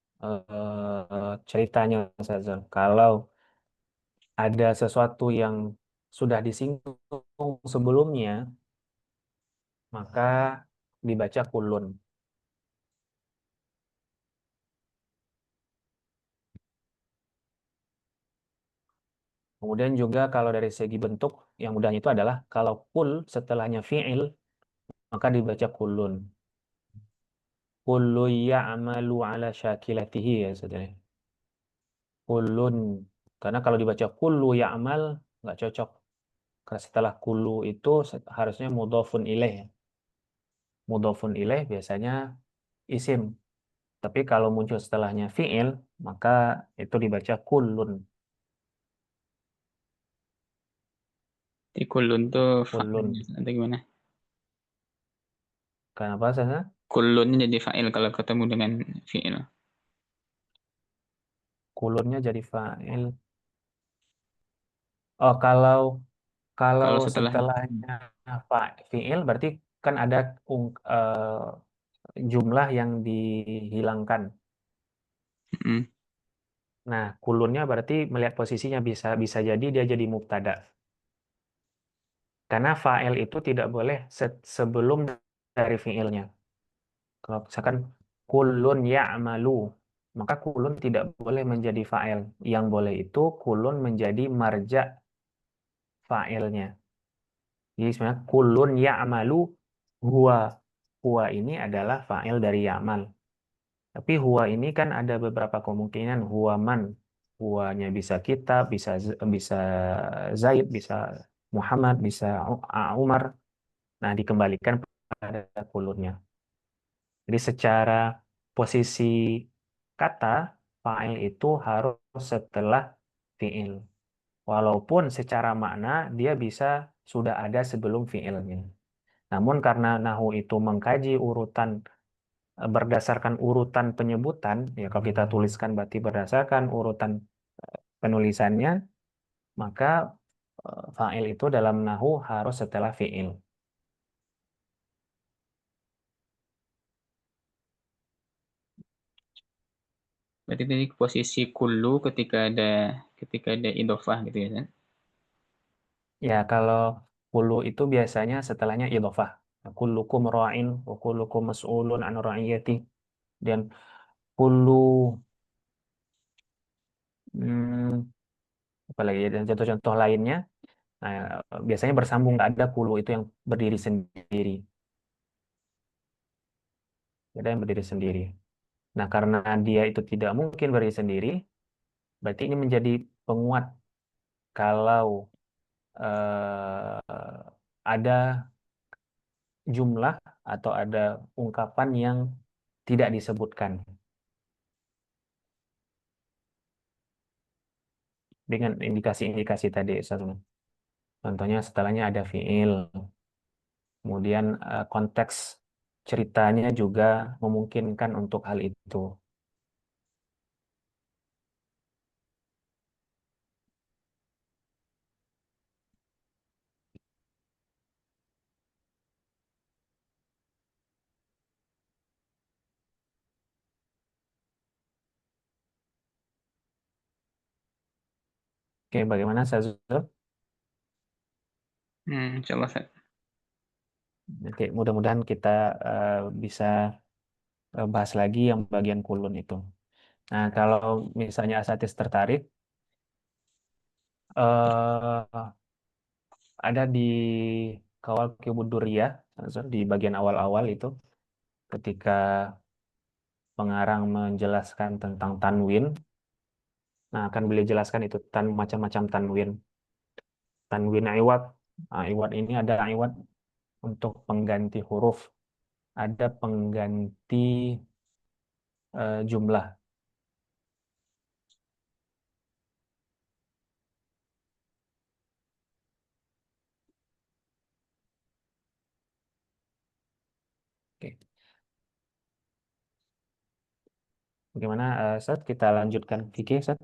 ceritanya Sazul. Kalau ada sesuatu yang sudah disinggung sebelumnya, maka dibaca kulun. Kemudian juga kalau dari segi bentuk, yang mudahnya itu adalah kalau kul setelahnya fi'il, maka dibaca kulun. Kullu ya'malu ala syakilatihi ya saudara. Kulun. Karena kalau dibaca kullu ya'mal, nggak cocok. Karena setelah kullu itu harusnya mudhafun ilaih. Mudhafun ilaih biasanya isim. Tapi kalau muncul setelahnya fi'il, maka itu dibaca kulun. Di kulun tuh fa'ilnya Kulun. atau gimana? Kenapa saya? Kulun jadi fa'il kalau ketemu dengan fi'il. Kulunnya jadi fa'il. Oh, kalau kalau Kalau setelah setelahnya fi'il berarti kan ada jumlah yang dihilangkan. mm, Nah, kulunnya berarti melihat posisinya bisa bisa jadi dia jadi mubtada. Karena fa'il itu tidak boleh sebelum dari fi'ilnya. Kalau misalkan kulun ya'malu, maka kulun tidak boleh menjadi fa'il. Yang boleh itu kulun menjadi marja fa'ilnya. Jadi sebenarnya kulun ya'malu huwa. Huwa ini adalah fa'il dari ya'mal. Tapi huwa ini kan ada beberapa kemungkinan huwa man. Huwanya bisa kita, bisa Zaid, bisa Muhammad, bisa Umar. Nah, dikembalikan pada kulunnya. Jadi secara posisi kata, fa'il itu harus setelah fi'il. Walaupun secara makna dia bisa sudah ada sebelum fi'ilnya. Namun karena nahu itu mengkaji urutan berdasarkan urutan penyebutan, ya kalau kita tuliskan berarti berdasarkan urutan penulisannya, maka fa'il itu dalam nahu harus setelah fi'il. berarti tadi posisi kullu ketika ada idofah gitu ya kan? Ya, kalau kulu itu biasanya setelahnya idhofah. Kullukum ra'in wa kullukum mas'ulun an ra'iyati. Dan kulu hmm, apa lagi ya, dan contoh-contoh lainnya. Nah, biasanya bersambung, nggak ada kulu itu yang berdiri sendiri. Ada yang berdiri sendiri. Nah, karena dia itu tidak mungkin berdiri sendiri, berarti ini menjadi penguat kalau ada jumlah atau ada ungkapan yang tidak disebutkan dengan indikasi-indikasi tadi. Contohnya setelahnya ada fiil, kemudian konteks ceritanya juga memungkinkan untuk hal itu. Oke, bagaimana Sazul? Insyaallah Ustaz. Oke, mudah-mudahan kita bisa bahas lagi yang bagian kulun itu. Nah, kalau misalnya Asatis tertarik, eh, ada di Kawal Duriyah, di bagian awal-awal itu, ketika pengarang menjelaskan tentang tanwin, nah akan beliau jelaskan itu macam-macam tanwin. Tanwin iwad. Nah, iwad ini ada iwad untuk pengganti huruf, ada pengganti jumlah. Oke. Bagaimana, Seth? Kita lanjutkan fikih, Seth?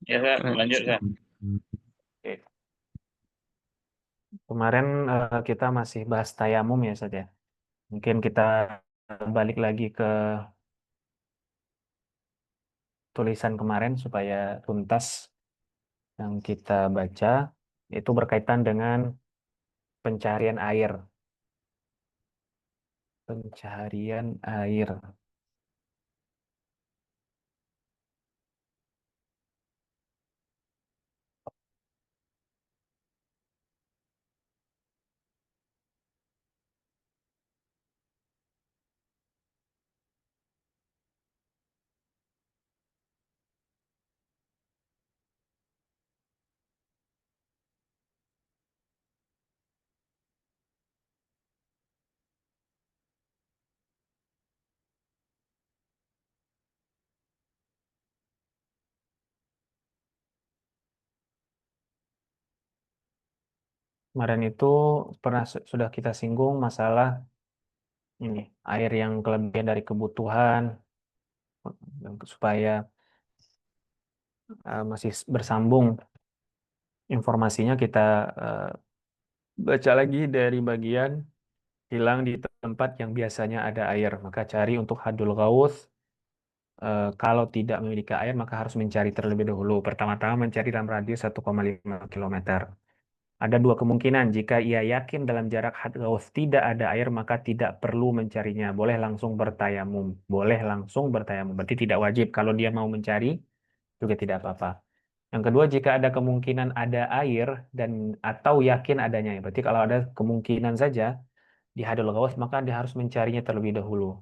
Ya, Ustaz, lanjut, Ustaz. Oke. Kemarin kita masih bahas tayamum ya, Seth ya. Mungkin kita balik lagi ke tulisan kemarin supaya tuntas yang kita baca. Itu berkaitan dengan pencarian air. Pencarian air. Kemarin itu pernah sudah kita singgung masalah ini air yang kelebihan dari kebutuhan supaya masih bersambung informasinya kita eh, baca lagi dari bagian hilang di tempat yang biasanya ada air. Maka cari untuk hadul ghaus. Kalau tidak memiliki air, maka harus mencari terlebih dahulu. Pertama-tama mencari dalam radius 1,5 kilometer. Ada dua kemungkinan. Jika ia yakin dalam jarak had ghaus tidak ada air, maka tidak perlu mencarinya. Boleh langsung bertayamum. Boleh langsung bertayamum. Berarti tidak wajib. Kalau dia mau mencari, juga tidak apa-apa. Yang kedua, jika ada kemungkinan ada air dan atau yakin adanya. Berarti kalau ada kemungkinan saja di hadul ghaus, maka dia harus mencarinya terlebih dahulu.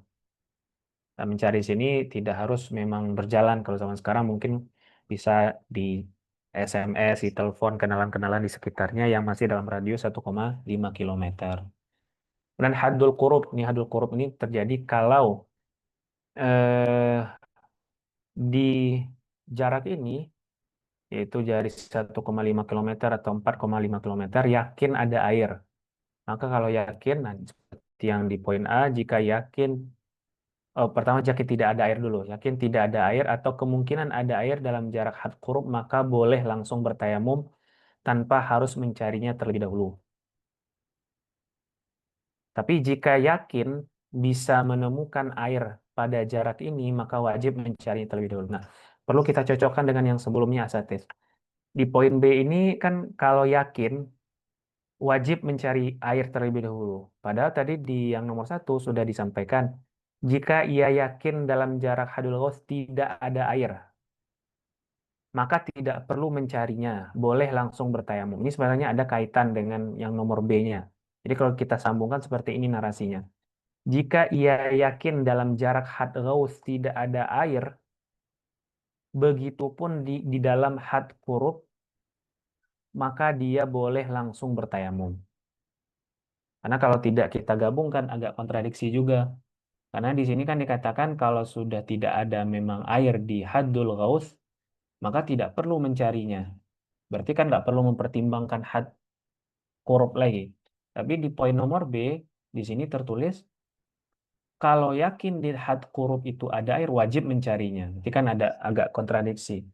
Nah, mencari sini tidak harus memang berjalan. Kalau zaman sekarang mungkin bisa di SMS, di telepon kenalan-kenalan di sekitarnya yang masih dalam radius 1,5 kilometer. Dan hadul qurub, nih hadul qurub ini terjadi kalau eh, di jarak ini, yaitu dari 1,5 kilometer atau 4,5 kilometer, yakin ada air. Maka kalau yakin, nah, seperti yang di poin A, jika yakin oh, pertama yakin tidak ada air dulu. Yakin tidak ada air atau kemungkinan ada air dalam jarak had qurub, maka boleh langsung bertayamum tanpa harus mencarinya terlebih dahulu. Tapi jika yakin bisa menemukan air pada jarak ini, maka wajib mencarinya terlebih dahulu. Nah, perlu kita cocokkan dengan yang sebelumnya, Asatidz. Di poin B ini kan kalau yakin wajib mencari air terlebih dahulu. Padahal tadi di yang nomor satu sudah disampaikan, jika ia yakin dalam jarak hadul ghaus tidak ada air, maka tidak perlu mencarinya, boleh langsung bertayamum. Ini sebenarnya ada kaitan dengan yang nomor B-nya. Jadi kalau kita sambungkan seperti ini narasinya. Jika ia yakin dalam jarak had ghaus tidak ada air, begitupun di dalam had qurub, maka dia boleh langsung bertayamum. Karena kalau tidak kita gabungkan agak kontradiksi juga. Karena di sini kan dikatakan kalau sudah tidak ada memang air di haddul ghaus, maka tidak perlu mencarinya. Berarti kan nggak perlu mempertimbangkan had korup lagi. Tapi di poin nomor B, di sini tertulis, kalau yakin di had korup itu ada air, wajib mencarinya. Nanti kan ada agak kontradiksi.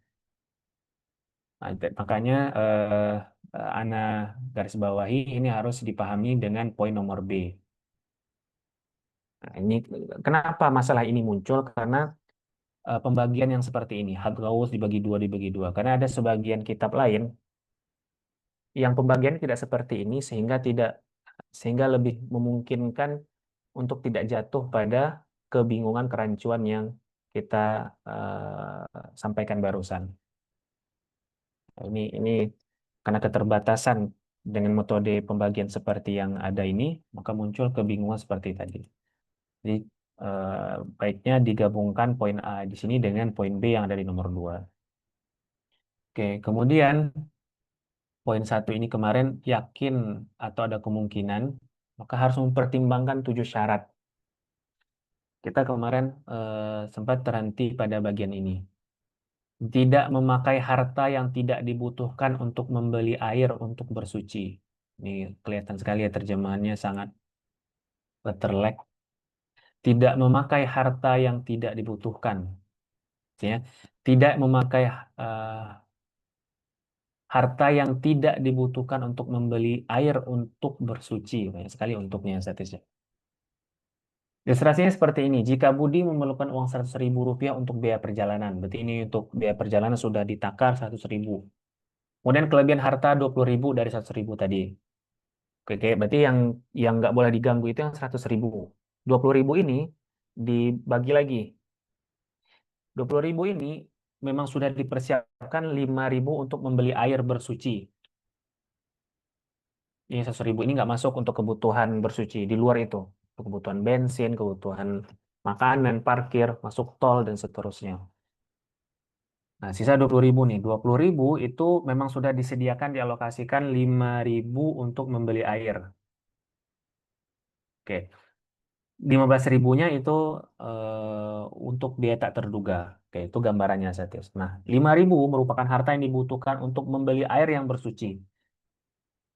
Nah, makanya Ana garis bawahi ini harus dipahami dengan poin nomor B. Nah, ini kenapa masalah ini muncul? Karena pembagian yang seperti ini, had gaus dibagi dua. Karena ada sebagian kitab lain yang pembagian tidak seperti ini sehingga lebih memungkinkan untuk tidak jatuh pada kebingungan kerancuan yang kita sampaikan barusan. Ini karena keterbatasan dengan metode pembagian seperti yang ada ini, maka muncul kebingungan seperti tadi. Jadi baiknya digabungkan poin A di sini dengan poin B yang ada di nomor 2. Oke, kemudian poin satu ini kemarin yakin atau ada kemungkinan, maka harus mempertimbangkan 7 syarat. Kita kemarin sempat terhenti pada bagian ini. Tidak memakai harta yang tidak dibutuhkan untuk membeli air untuk bersuci. Ini kelihatan sekali ya terjemahannya sangat letterlek. Tidak memakai harta yang tidak dibutuhkan. Ya. Tidak memakai eh, harta yang tidak dibutuhkan untuk membeli air untuk bersuci. Banyak sekali untuknya statisnya. Ilustrasinya seperti ini. Jika Budi memerlukan uang 100.000 rupiah untuk biaya perjalanan. Berarti ini untuk biaya perjalanan sudah ditakar 100.000. Kemudian kelebihan harta 20.000 dari 100.000 tadi. Oke, berarti yang nggak boleh diganggu itu yang 100.000. 20.000 ini dibagi lagi. 20.000 ini memang sudah dipersiapkan 5.000 untuk membeli air bersuci. Ini 100.000 ini nggak masuk untuk kebutuhan bersuci. Di luar itu. Untuk kebutuhan bensin, kebutuhan makanan, parkir, masuk tol, dan seterusnya. Nah, sisa 20.000 nih. 20.000 itu memang sudah disediakan, dialokasikan 5.000 untuk membeli air. Oke. 15.000-nya itu untuk biaya tak terduga. Oke, itu gambarannya, Setius. Nah, 5.000 merupakan harta yang dibutuhkan untuk membeli air yang bersuci.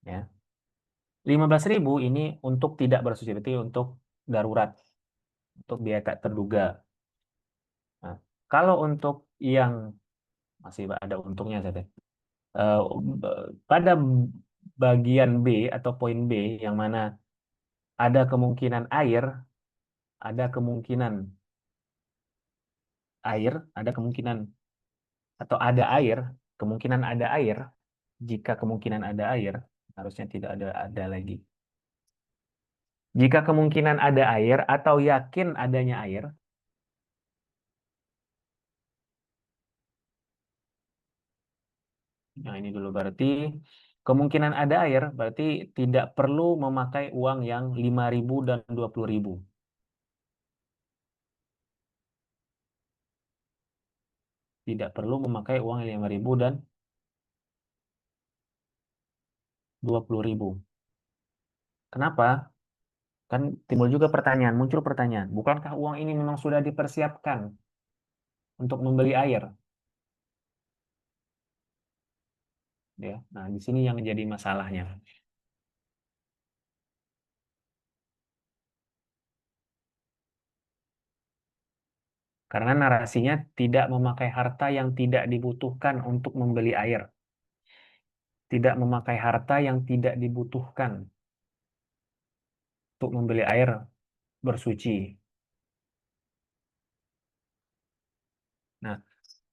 Ya. 15.000 ini untuk tidak bersuci, berarti untuk darurat, untuk biaya tak terduga. Nah, kalau untuk yang masih ada untungnya saya. Pada bagian B atau poin B yang mana ada kemungkinan air, ada kemungkinan ada kemungkinan atau ada air, kemungkinan ada air, jika kemungkinan ada air, harusnya tidak ada lagi. Jika kemungkinan ada air atau yakin adanya air, nah ini dulu berarti kemungkinan ada air berarti tidak perlu memakai uang yang 5.000 dan 20.000. Tidak perlu memakai uang 5.000 dan 20.000. Kenapa? Kan timbul juga pertanyaan, muncul pertanyaan, bukankah uang ini memang sudah dipersiapkan untuk membeli air? Ya, nah di sini yang jadi masalahnya. Karena narasinya tidak memakai harta yang tidak dibutuhkan untuk membeli air. Tidak memakai harta yang tidak dibutuhkan untuk membeli air bersuci. Nah,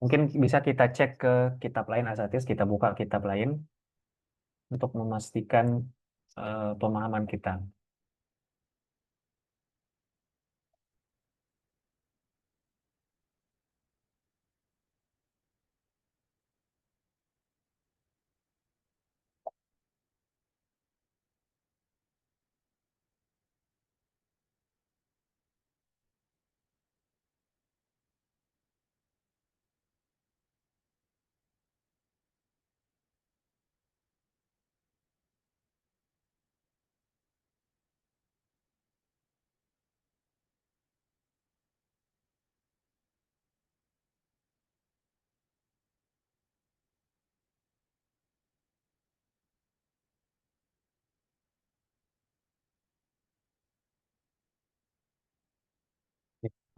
mungkin bisa kita cek ke kitab lain Asatis, kita buka kitab lain untuk memastikan pemahaman kita.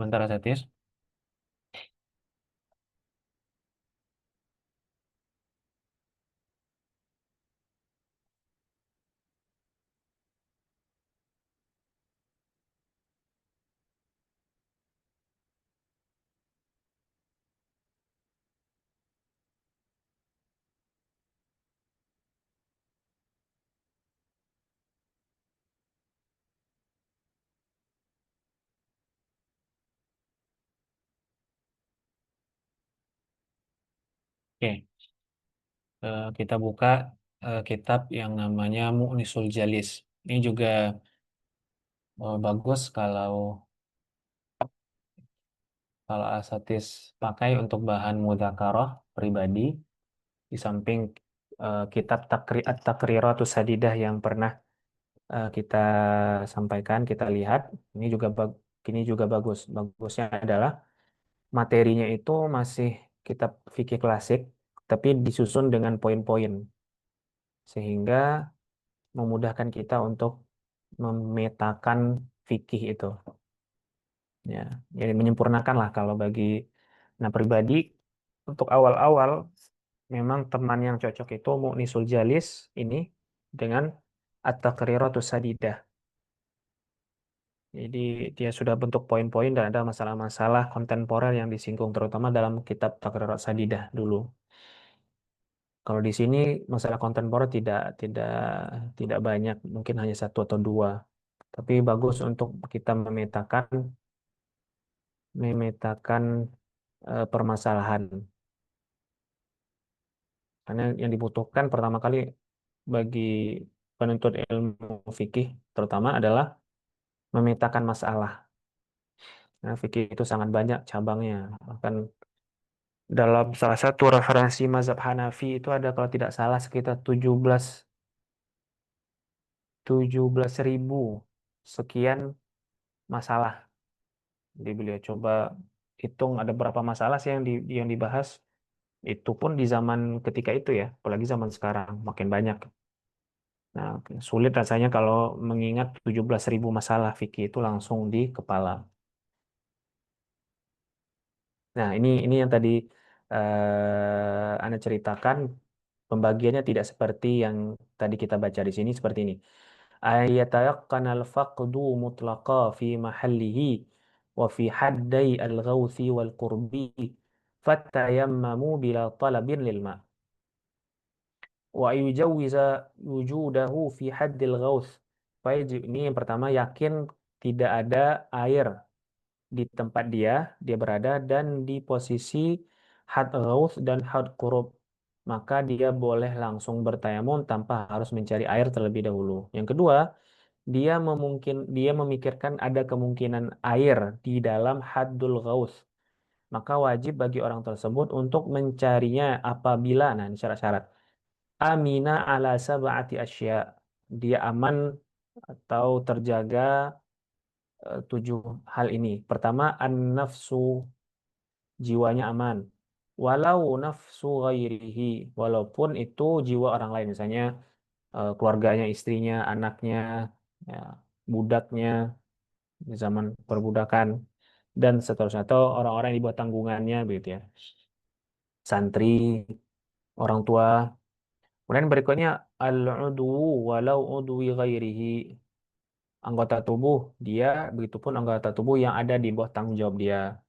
Sebentar Asatis. Oke, kita buka kitab yang namanya Mu'nisul Jalis. Ini juga bagus kalau Asatis pakai untuk bahan mudzakarah pribadi di samping kitab At-Takriratus Sadidah yang pernah kita sampaikan, kita lihat. Ini juga bagus. Bagusnya adalah materinya itu masih kitab fikih klasik, tapi disusun dengan poin-poin sehingga memudahkan kita untuk memetakan fikih itu. Ya, jadi menyempurnakan lah kalau bagi nah pribadi untuk awal-awal memang teman yang cocok itu Mu'nisul Jalis ini dengan At-Taqriratus Sadidah. Jadi dia sudah bentuk poin-poin dan ada masalah-masalah kontemporer yang disinggung terutama dalam kitab Taqrirat Sadidah dulu. Kalau di sini masalah kontemporer tidak tidak banyak, mungkin hanya satu atau dua. Tapi bagus untuk kita memetakan permasalahan. Karena yang dibutuhkan pertama kali bagi penuntut ilmu fikih terutama adalah memetakan masalah. Nah, fikih itu sangat banyak cabangnya. Bahkan dalam salah satu referensi mazhab Hanafi itu ada kalau tidak salah sekitar 17.000 sekian masalah. Jadi beliau coba hitung ada berapa masalah sih yang dibahas. Itu pun di zaman ketika itu ya, apalagi zaman sekarang makin banyak. Nah, oke. Sulit rasanya kalau mengingat 17.000 masalah fikih itu langsung di kepala. Nah, ini yang tadi Anda ceritakan, pembagiannya tidak seperti yang tadi kita baca di sini seperti ini. Ayatayaqqanal faqdu mutlaqa fi mahallihi wa fi haddai al-ghawthi wal qurbi fatayammamu bila talabin lil ma' wa yujawwiza wujudahu fi haddil ghawth. Ini yang pertama, yakin tidak ada air di tempat dia berada dan di posisi had ghaus dan had qurub, maka dia boleh langsung bertayamum tanpa harus mencari air terlebih dahulu. Yang kedua, dia memikirkan ada kemungkinan air di dalam haddul ghaus, maka wajib bagi orang tersebut untuk mencarinya apabila, nah ini syarat-syarat, amina ala sab'ati asya, dia aman atau terjaga tujuh hal ini. Pertama, an-nafsu, jiwanya aman. Walau nafsu ghairihi, walaupun itu jiwa orang lain, misalnya keluarganya, istrinya, anaknya, ya, budaknya di zaman perbudakan, dan seterusnya, atau orang-orang yang dibuat tanggungannya, begitu ya, santri, orang tua. Kemudian berikutnya, al-udwu walau udwi ghairihi, anggota tubuh dia, begitupun anggota tubuh yang ada di bawah tanggung jawab dia.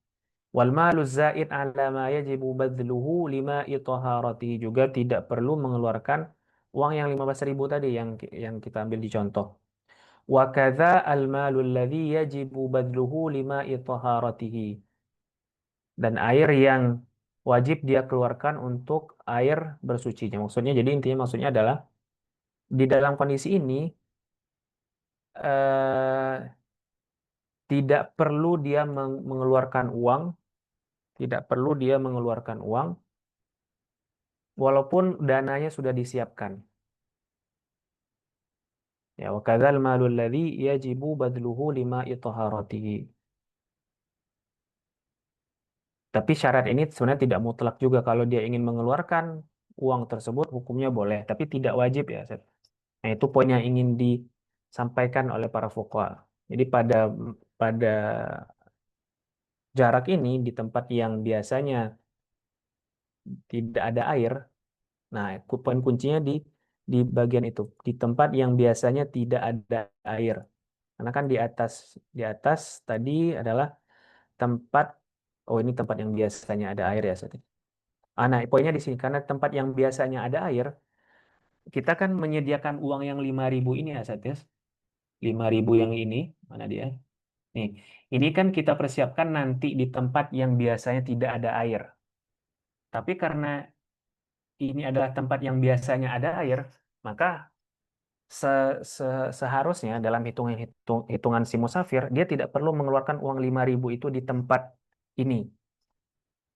Wal malu zaid ala ma yajibu badluhu lima itaharati, juga tidak perlu mengeluarkan uang yang 15.000 tadi yang kita ambil di contoh. Wa kadza al malu alladhi yajibu badluhu lima itaharatihi, dan air yang wajib dia keluarkan untuk air bersucinya. Maksudnya, jadi intinya maksudnya adalah di dalam kondisi ini eh, tidak perlu dia mengeluarkan uang, tidak perlu dia mengeluarkan uang walaupun dananya sudah disiapkan. Ya, wa kadzal malul ladzi yajibu badluhu lima itaharatihi. Tapi syarat ini sebenarnya tidak mutlak juga. Kalau dia ingin mengeluarkan uang tersebut, hukumnya boleh, tapi tidak wajib ya, Seth. Nah, itu poin yang ingin disampaikan oleh para fuqaha. Jadi pada jarak ini, di tempat yang biasanya tidak ada air, nah, poin kuncinya di bagian itu, di tempat yang biasanya tidak ada air. Karena kan di atas tadi adalah tempat, oh ini tempat yang biasanya ada air ya, Sati. Nah, poinnya di sini, karena tempat yang biasanya ada air, kita kan menyediakan uang yang 5.000 ini ya, Sati. 5.000 yang ini, mana dia? Nih, ini kan kita persiapkan nanti di tempat yang biasanya tidak ada air. Tapi karena ini adalah tempat yang biasanya ada air, maka seharusnya dalam hitungan si musafir, dia tidak perlu mengeluarkan uang 5.000 itu di tempat ini.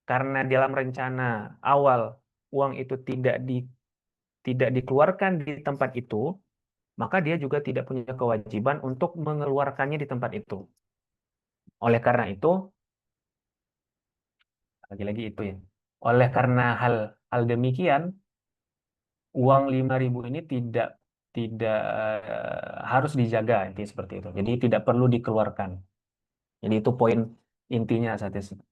Karena dalam rencana awal uang itu tidak dikeluarkan di tempat itu, maka dia juga tidak punya kewajiban untuk mengeluarkannya di tempat itu. Oleh karena itu, lagi-lagi itu ya. Oleh karena hal hal demikian, uang 5.000 ini tidak tidak harus dijaga, intinya seperti itu. Jadi tidak perlu dikeluarkan. Jadi itu poin intinya saat ini.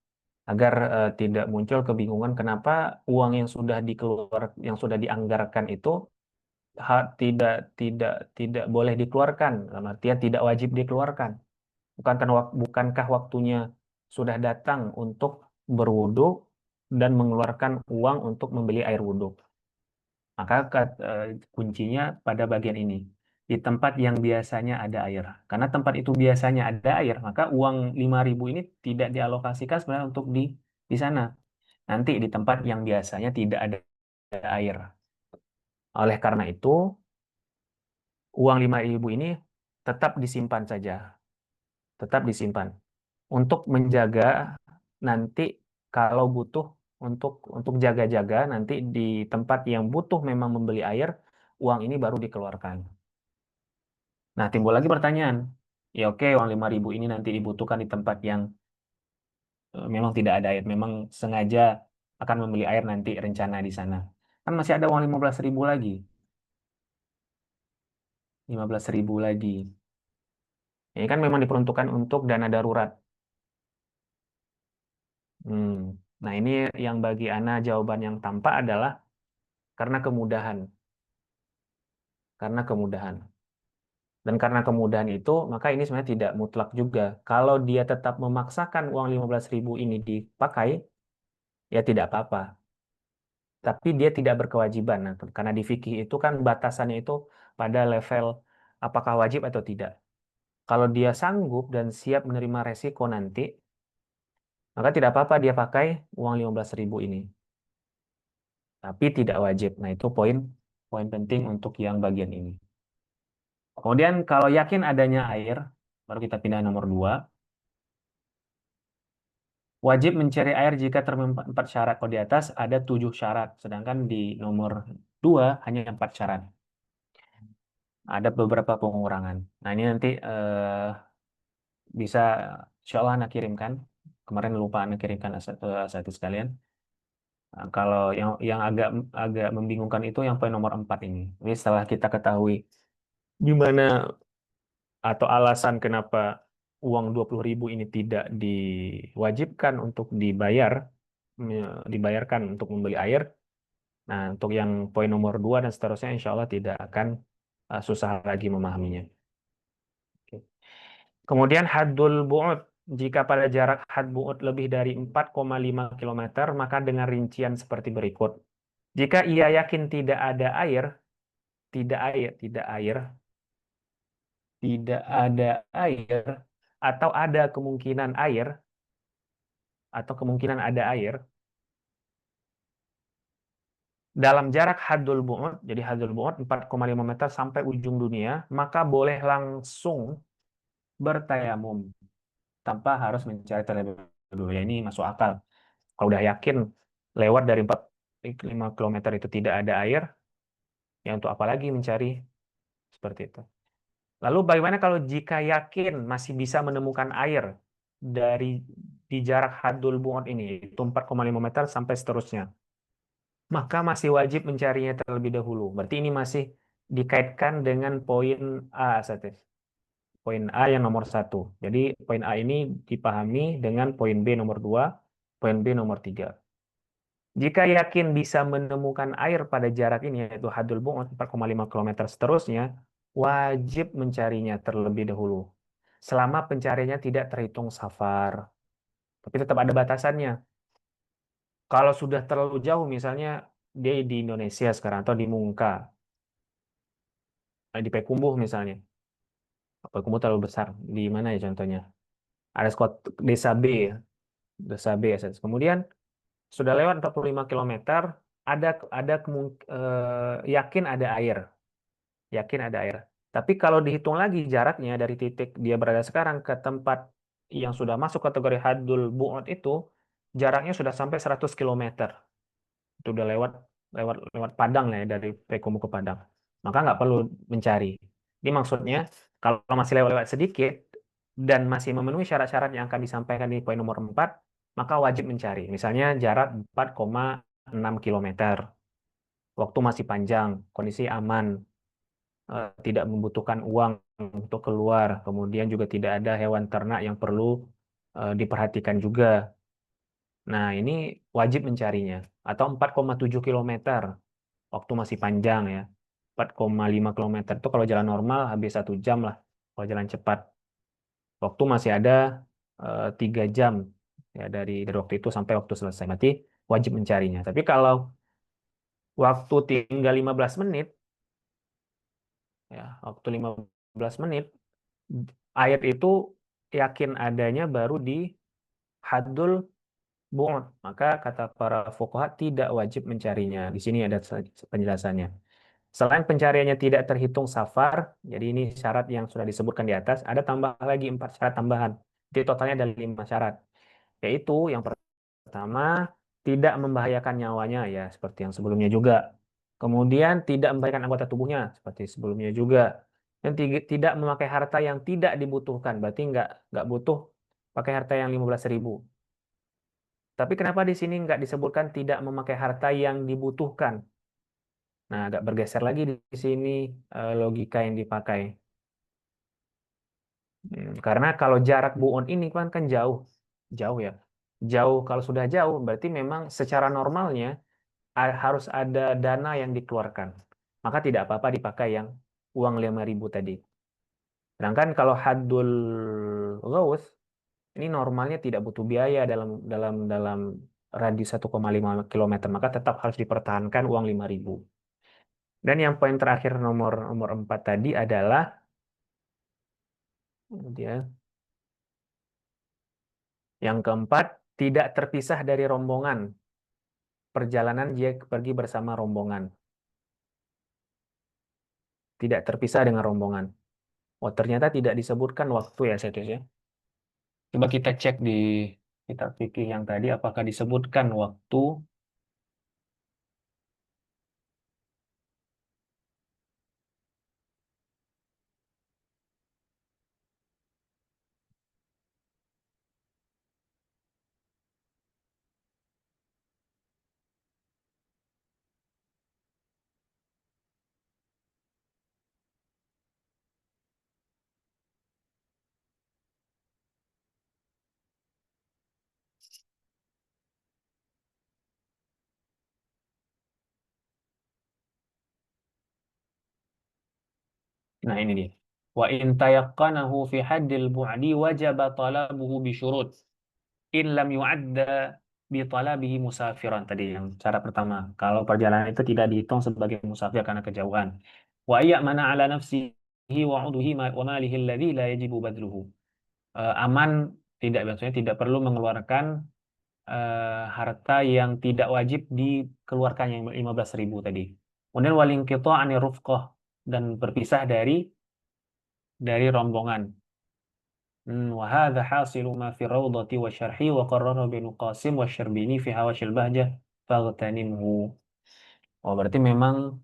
Agar tidak muncul kebingungan kenapa uang yang sudah dianggarkan itu tidak boleh dikeluarkan, dalam artian tidak wajib dikeluarkan. Bukankah waktunya sudah datang untuk berwudu dan mengeluarkan uang untuk membeli air wudu? Maka kuncinya pada bagian ini. Di tempat yang biasanya ada air. Karena tempat itu biasanya ada air, maka uang 5.000 ini tidak dialokasikan sebenarnya untuk di sana. Nanti di tempat yang biasanya tidak ada air. Oleh karena itu, uang 5.000 ini tetap disimpan saja. Tetap disimpan. Untuk menjaga nanti kalau butuh, untuk jaga-jaga nanti di tempat yang butuh memang membeli air, uang ini baru dikeluarkan. Nah, timbul lagi pertanyaan. Ya oke, uang 5.000 ini nanti dibutuhkan di tempat yang memang tidak ada air, memang sengaja akan membeli air nanti rencana di sana. Kan masih ada uang 15.000 lagi. 15.000 lagi. Ini kan memang diperuntukkan untuk dana darurat. Hmm. Nah, ini yang bagi Ana jawaban yang tampak adalah karena kemudahan. Karena kemudahan. Dan karena kemudahan itu, maka ini sebenarnya tidak mutlak juga. Kalau dia tetap memaksakan uang 15.000 ini dipakai, ya tidak apa-apa. Tapi dia tidak berkewajiban. Nah, karena di fikih itu kan batasannya itu pada level apakah wajib atau tidak. Kalau dia sanggup dan siap menerima resiko nanti, maka tidak apa-apa dia pakai uang 15.000 ini. Tapi tidak wajib. Nah, itu poin poin penting untuk yang bagian ini. Kemudian kalau yakin adanya air, baru kita pindah nomor 2. Wajib mencari air jika terdapat 4 syarat. Kalau di atas ada 7 syarat, sedangkan di nomor 2 hanya 4 syarat. Ada beberapa pengurangan. Nah, ini nanti bisa insya Allah anak kirimkan. Kemarin lupa anak kirimkan satu sekalian. Nah, kalau yang agak agak membingungkan itu yang poin nomor 4 ini. Ini setelah kita ketahui gimana atau alasan kenapa uang 20.000 ini tidak diwajibkan untuk dibayarkan untuk membeli air. Nah, untuk yang poin nomor 2 dan seterusnya insya Allah tidak akan susah lagi memahaminya. Oke. Kemudian haddul bu'ud. Jika pada jarak had bu'ud lebih dari 4,5 kilometer, maka dengan rincian seperti berikut. Jika ia yakin tidak ada air, tidak air, tidak air, tidak ada air, atau ada kemungkinan air, atau kemungkinan ada air, dalam jarak hadul bu'ud, jadi hadul bu'ud 4,5 meter sampai ujung dunia, maka boleh langsung bertayamum tanpa harus mencari terlebih dahulu. Ya, ini masuk akal. Kalau udah yakin lewat dari 4,5 kilometer itu tidak ada air, ya untuk apa lagi mencari seperti itu. Lalu bagaimana kalau jika yakin masih bisa menemukan air dari di jarak hadul bu'ud ini, itu 4,5 meter sampai seterusnya, maka masih wajib mencarinya terlebih dahulu. Berarti ini masih dikaitkan dengan poin A, Satif. Poin A yang nomor 1. Jadi poin A ini dipahami dengan poin B nomor 2, poin B nomor 3. Jika yakin bisa menemukan air pada jarak ini, yaitu hadul bu'ud 4,5 kilometer seterusnya, wajib mencarinya terlebih dahulu. Selama pencariannya tidak terhitung safar. Tapi tetap ada batasannya. Kalau sudah terlalu jauh, misalnya dia di Indonesia sekarang, atau di Mungka, di Payakumbuh misalnya. Payakumbuh terlalu besar. Di mana ya contohnya? Ada desa B, ya. Desa B. Ya. Kemudian sudah lewat 45 kilometer, yakin ada air. Yakin ada air. Tapi kalau dihitung lagi jaraknya dari titik dia berada sekarang ke tempat yang sudah masuk kategori hadul bu'ud itu, jaraknya sudah sampai 100 kilometer. Itu udah lewat lewat lewat Padang lah ya, dari Payakumbuh ke Padang. Maka nggak perlu mencari. Ini maksudnya kalau masih lewat-lewat sedikit dan masih memenuhi syarat-syarat yang akan disampaikan di poin nomor 4, maka wajib mencari. Misalnya jarak 4,6 kilometer. Waktu masih panjang, kondisi aman, tidak membutuhkan uang untuk keluar, kemudian juga tidak ada hewan ternak yang perlu diperhatikan juga. Nah, ini wajib mencarinya. Atau 4,7 kilometer, waktu masih panjang ya. 4,5 kilometer itu kalau jalan normal habis 1 jam lah. Kalau jalan cepat, waktu masih ada 3 jam ya dari waktu itu sampai waktu selesai. Berarti wajib mencarinya. Tapi kalau waktu tinggal 15 menit, ya waktu 15 menit, air itu yakin adanya baru di hadul bu'ud. Maka kata para fuqaha tidak wajib mencarinya. Di sini ada penjelasannya. Selain pencariannya tidak terhitung safar, jadi ini syarat yang sudah disebutkan di atas, ada tambah lagi 4 syarat tambahan. Jadi totalnya ada 5 syarat. Yaitu yang pertama, tidak membahayakan nyawanya, ya seperti yang sebelumnya juga. Kemudian tidak membahayakan anggota tubuhnya, seperti sebelumnya juga. Dan tidak memakai harta yang tidak dibutuhkan, berarti nggak butuh pakai harta yang 15.000. Tapi kenapa di sini nggak disebutkan tidak memakai harta yang dibutuhkan? Nah, agak bergeser lagi di sini logika yang dipakai. Karena kalau jarak buon ini kan jauh, jauh ya. Jauh kalau sudah jauh berarti memang secara normalnya harus ada dana yang dikeluarkan. Maka tidak apa-apa dipakai yang uang 5.000 tadi. Sedangkan kalau haddul ghaus ini normalnya tidak butuh biaya dalam radius 1,5 kilometer, maka tetap harus dipertahankan uang 5.000. Dan yang poin terakhir nomor nomor 4 tadi adalah dia yang keempat tidak terpisah dari rombongan. Perjalanan dia pergi bersama rombongan, tidak terpisah dengan rombongan. Oh, ternyata tidak disebutkan waktu ya, Setus ya. Coba kita cek di kitab fikih yang tadi apakah disebutkan waktu. Nah, ini dia. Wa in tayaqqanahu fi haddil bu'di wajaba talabuhu bi syurut in lam yu'adda bi talabihi musafiran tadi yang cara pertama. Kalau perjalanan itu tidak dihitung sebagai musafir karena kejauhan. Wa iya mana ala nafsihi wa udhihi wa malihi alladhi la yajibu badluhu. Aman tidak maksudnya tidak perlu mengeluarkan harta yang tidak wajib dikeluarkan yang 15.000 tadi. Kemudian waling kita rufqah dan berpisah dari rombongan. وهذا حاصل ما في الروضة والشرح وقرره ابن قاسم والشربيني في حواشي البهجة فاغتنمه. Oh, berarti memang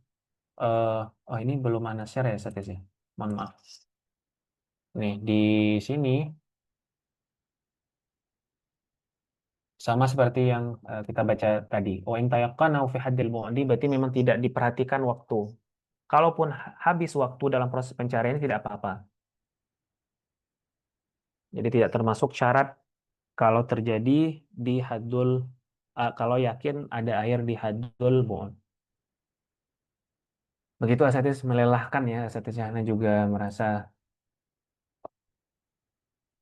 oh ini belum ana share ya Satis ya. Mohon maaf. Nih di sini sama seperti yang kita baca tadi. Wa in tayaqqana fi haddil bu'di berarti memang tidak diperhatikan waktu. Kalaupun habis waktu dalam proses pencarian tidak apa-apa. Jadi tidak termasuk syarat kalau terjadi di haddul kalau yakin ada air di haddul bu'd. Begitu Asatis melelahkan ya, Asatis Yahna juga merasa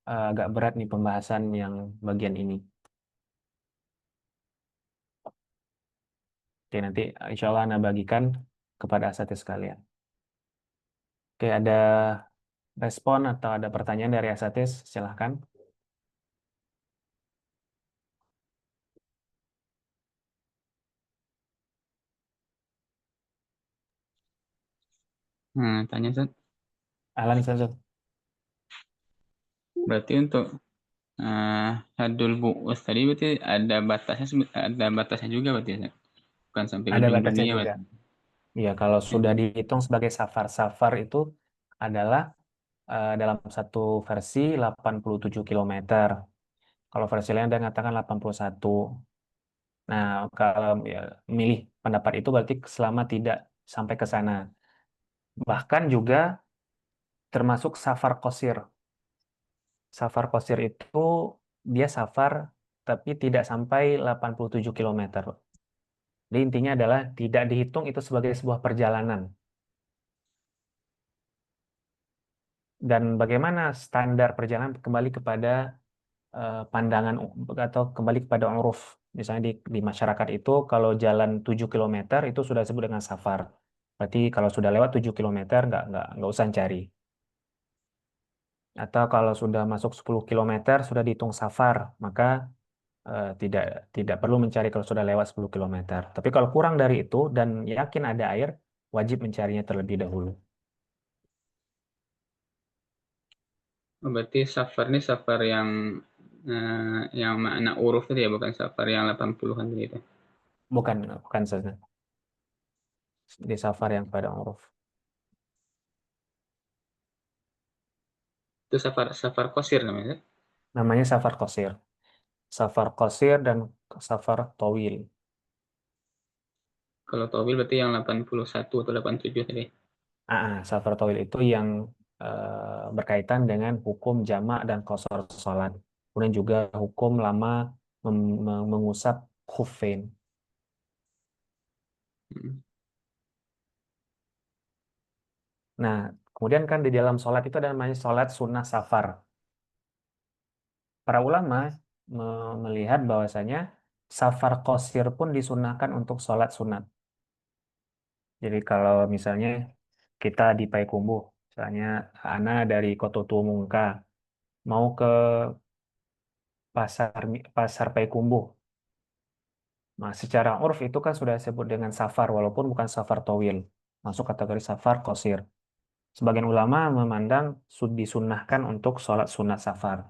agak berat nih pembahasan yang bagian ini. Oke, nanti insya Allah Anda bagikan kepada Asatis sekalian. Oke, ada respon atau ada pertanyaan dari Asatis? Silahkan. Nah, tanya Ustaz, Ahlan Ustaz. berarti untuk hadul bu'us tadi berarti ada batasnya juga berarti ya, Ustaz? Bukan sampai Ada ujung batasnya dunia juga. berarti. Iya, kalau Ya. sudah dihitung sebagai safar-safar itu adalah dalam satu versi 87 kilometer. Kalau versi lain ada yang mengatakan 81. Nah, kalau ya, milih pendapat itu berarti selama tidak sampai ke sana. Bahkan juga termasuk safar qasir. Safar qasir itu dia safar tapi tidak sampai 87 kilometer. Jadi intinya adalah tidak dihitung itu sebagai sebuah perjalanan. Dan bagaimana standar perjalanan kembali kepada pandangan atau kembali kepada uruf. Misalnya di masyarakat itu kalau jalan 7 kilometer itu sudah disebut dengan safar. Berarti kalau sudah lewat 7 kilometer nggak usah cari. Atau kalau sudah masuk 10 kilometer sudah dihitung safar, maka tidak tidak perlu mencari kalau sudah lewat 10 kilometer. Tapi kalau kurang dari itu dan yakin ada air, wajib mencarinya terlebih dahulu. Oh, berarti safar ini safar yang makna uruf itu ya, bukan safar yang 80-an gitu. Bukan bukan saja di safar yang pada uruf. Itu safar safar qasir namanya. Namanya safar qasir dan safar tawil. Kalau tawil berarti yang 81 atau 87 tadi. Safar tawil itu yang berkaitan dengan hukum jamak dan qasar salat. Kemudian juga hukum lama mengusap khuffain. Hmm. Nah, kemudian kan di dalam sholat itu ada namanya sholat sunnah safar. Para ulama melihat bahwasanya safar qasir pun disunahkan untuk sholat sunat. Jadi kalau misalnya kita di Payakumbuh, misalnya Ana dari Kota Tuamungka mau ke pasar Payakumbuh. Nah, secara urf itu kan sudah disebut dengan safar walaupun bukan safar towil, masuk kategori safar qasir. Sebagian ulama memandang disunnahkan untuk sholat sunat safar.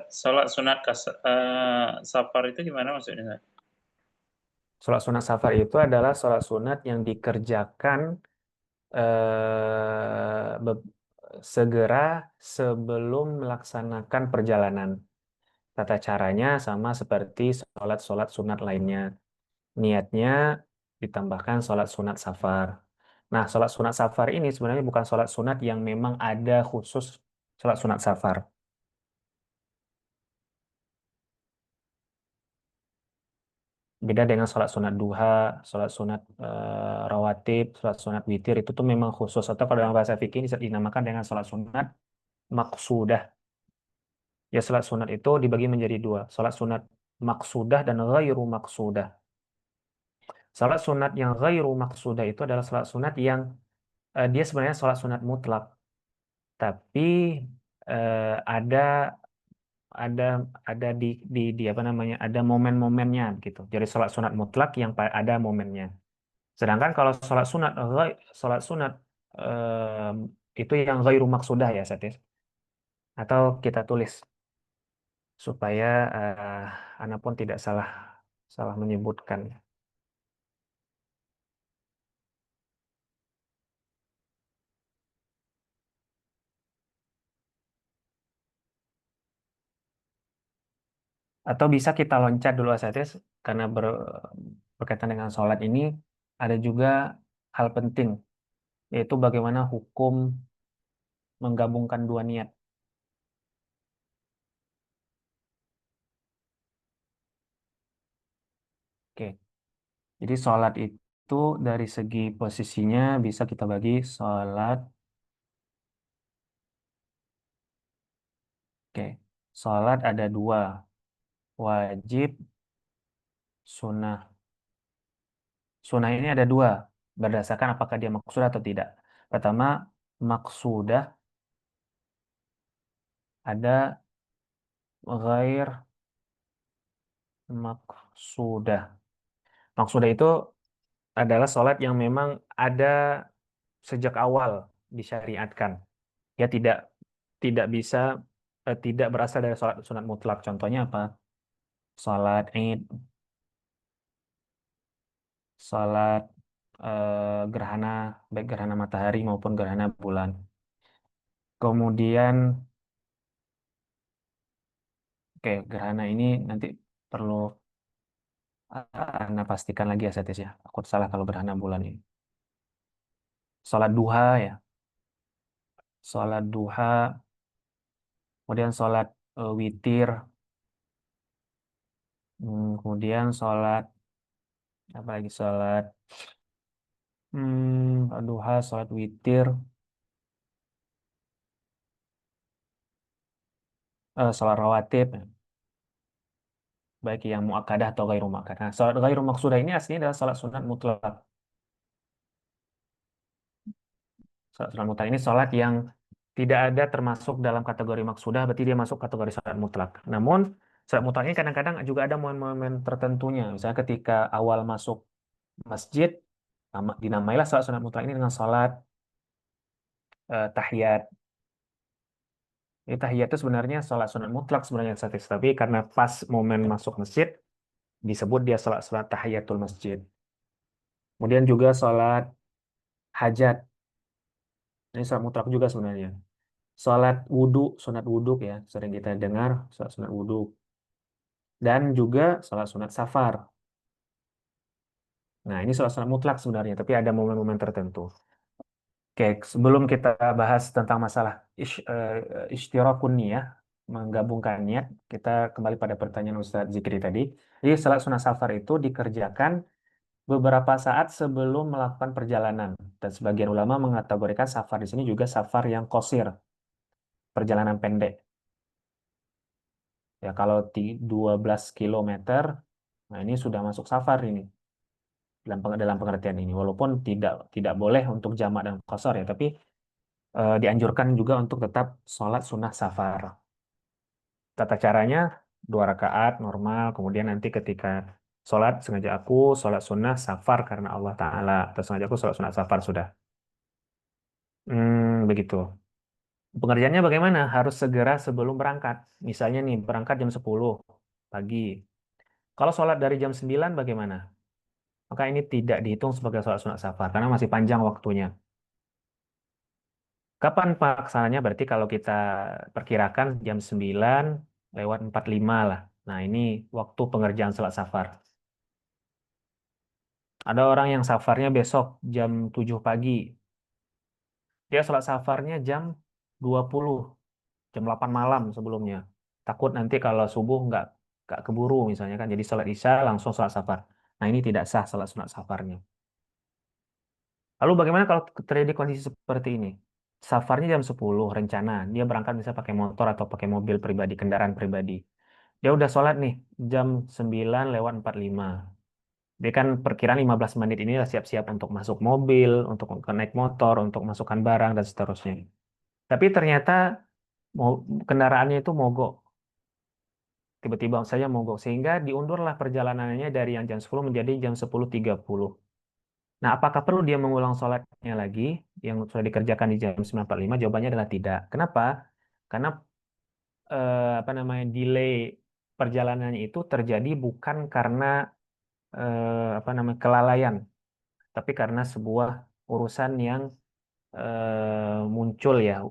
Sholat sunat safar itu gimana maksudnya? Ustaz? Sholat sunat safar itu adalah sholat sunat yang dikerjakan segera sebelum melaksanakan perjalanan. Tata caranya sama seperti sholat-sholat sunat lainnya. Niatnya ditambahkan sholat sunat safar. Nah, sholat sunat safar ini sebenarnya bukan sholat sunat yang memang ada khusus sholat sunat safar. Beda dengan sholat sunat duha, sholat sunat rawatib, sholat sunat witir itu tuh memang khusus. Atau kalau dalam bahasa fikih ini dinamakan dengan sholat sunat maksudah. Ya, sholat sunat itu dibagi menjadi dua. Sholat sunat maksudah dan ghairu maksudah. Sholat sunat yang ghairu maksudah itu adalah sholat sunat yang dia sebenarnya sholat sunat mutlak. Tapi ada ada ada di apa namanya, ada momen-momennya gitu. Jadi sholat sunat mutlak yang ada momennya. Sedangkan kalau sholat sunat itu yang ghairu maksudah ya Satis. Atau kita tulis supaya Anda pun tidak salah salah menyebutkan. Atau bisa kita loncat dulu Satis karena berkaitan dengan sholat ini ada juga hal penting yaitu bagaimana hukum menggabungkan dua niat. Oke. Jadi sholat itu dari segi posisinya bisa kita bagi sholat. Oke. Sholat ada dua. Wajib, sunnah. Sunnah ini ada dua. Berdasarkan apakah dia maksudah atau tidak. Pertama, maksudah ada ghair maksudah. Maksudah itu adalah sholat yang memang ada sejak awal disyariatkan. Ya tidak tidak bisa tidak berasal dari sholat sunat mutlak. Contohnya apa? Sholat Id, sholat gerhana, baik gerhana matahari maupun gerhana bulan. Kemudian, oke, gerhana ini nanti perlu Anda pastikan lagi ya, Satis ya. Aku salah kalau gerhana bulan ini. Sholat duha ya, sholat duha, kemudian sholat witir, kemudian sholat apa lagi sholat duha, sholat witir, sholat rawatib, baik yang muakkadah atau gairu muakkadah. Nah, sholat gairu maksudah ini aslinya adalah sholat sunat mutlak. Sholat sunat mutlak ini sholat yang tidak ada termasuk dalam kategori maksudah, berarti dia masuk kategori sholat mutlak. Namun, sholat mutlak ini kadang-kadang juga ada momen-momen tertentunya. Misalnya ketika awal masuk masjid, dinamailah sholat sunat mutlak ini dengan sholat tahiyat. Ini tahiyat itu sebenarnya sholat sunat mutlak sebenarnya statis, tapi karena pas momen masuk masjid, disebut dia sholat tahiyatul masjid. Kemudian juga sholat hajat. Ini sholat mutlak juga sebenarnya. Sholat wudhu, sunat wudhu ya, sering kita dengar sholat sunat wudhu. Dan juga sholat sunat safar. Nah, ini sholat sunat mutlak sebenarnya, tapi ada momen-momen tertentu. Oke, sebelum kita bahas tentang masalah ishtirakun niyah, menggabungkan niat, kita kembali pada pertanyaan Ustadz Zikri tadi. Jadi, sholat sunat safar itu dikerjakan beberapa saat sebelum melakukan perjalanan. Dan sebagian ulama mengategorikan safar di sini juga safar yang qasir, perjalanan pendek. Ya, kalau 12 kilometer, nah ini sudah masuk safar ini dalam pengertian ini. Walaupun tidak boleh untuk jamak dan qasar ya, tapi dianjurkan juga untuk tetap sholat sunnah safar. Tata caranya 2 rakaat normal, kemudian nanti ketika sholat sengaja aku sholat sunnah safar karena Allah Ta'ala, atau sengaja aku sholat sunnah safar sudah. Begitu. Pengerjaannya bagaimana? Harus segera sebelum berangkat. Misalnya nih, berangkat jam 10 pagi. Kalau sholat dari jam 9 bagaimana? Maka ini tidak dihitung sebagai sholat sunat safar, karena masih panjang waktunya. Kapan pelaksananya? Berarti kalau kita perkirakan jam 9 lewat 45 lah. Nah, ini waktu pengerjaan sholat safar. Ada orang yang safarnya besok jam 7 pagi. Dia sholat safarnya jam 20, jam 8 malam sebelumnya. Takut nanti kalau subuh nggak keburu misalnya kan. Jadi sholat isya langsung sholat safar. Nah, ini tidak sah sholat sunat safarnya. Lalu bagaimana kalau terjadi kondisi seperti ini? Safarnya jam 10 rencana. Dia berangkat bisa pakai motor atau pakai mobil pribadi, kendaraan pribadi. Dia udah sholat nih jam 9 lewat 45. Dia kan perkiraan 15 menit ini siap-siap untuk masuk mobil, untuk naik motor, untuk masukkan barang, dan seterusnya. Tapi ternyata kendaraannya itu mogok. Tiba-tiba saja mogok. Sehingga diundurlah perjalanannya dari yang jam 10 menjadi jam 10.30. Nah, apakah perlu dia mengulang sholatnya lagi yang sudah dikerjakan di jam 9.45? Jawabannya adalah tidak. Kenapa? Karena apa namanya delay perjalanannya itu terjadi bukan karena apa namanya kelalaian, tapi karena sebuah urusan yang muncul ya,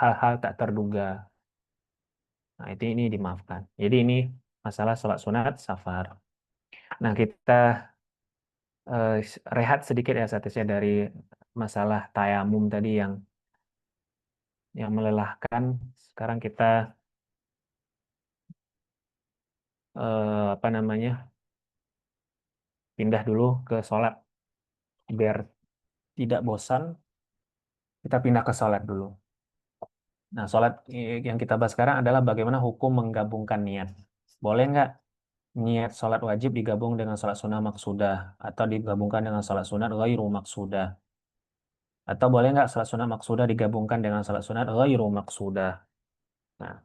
hal-hal tak terduga. Nah, itu ini dimaafkan. Jadi ini masalah sholat sunat safar. Nah, kita rehat sedikit ya statusnya dari masalah tayamum tadi yang melelahkan. Sekarang kita apa namanya pindah dulu ke sholat biar tidak bosan. Kita pindah ke sholat dulu. Nah, sholat yang kita bahas sekarang adalah bagaimana hukum menggabungkan niat. Boleh nggak niat sholat wajib digabung dengan sholat sunnah maksudah atau digabungkan dengan sholat sunat ghairu maksudah? Atau boleh nggak sholat sunat maksudah digabungkan dengan sholat sunat ghairu maksudah? Nah,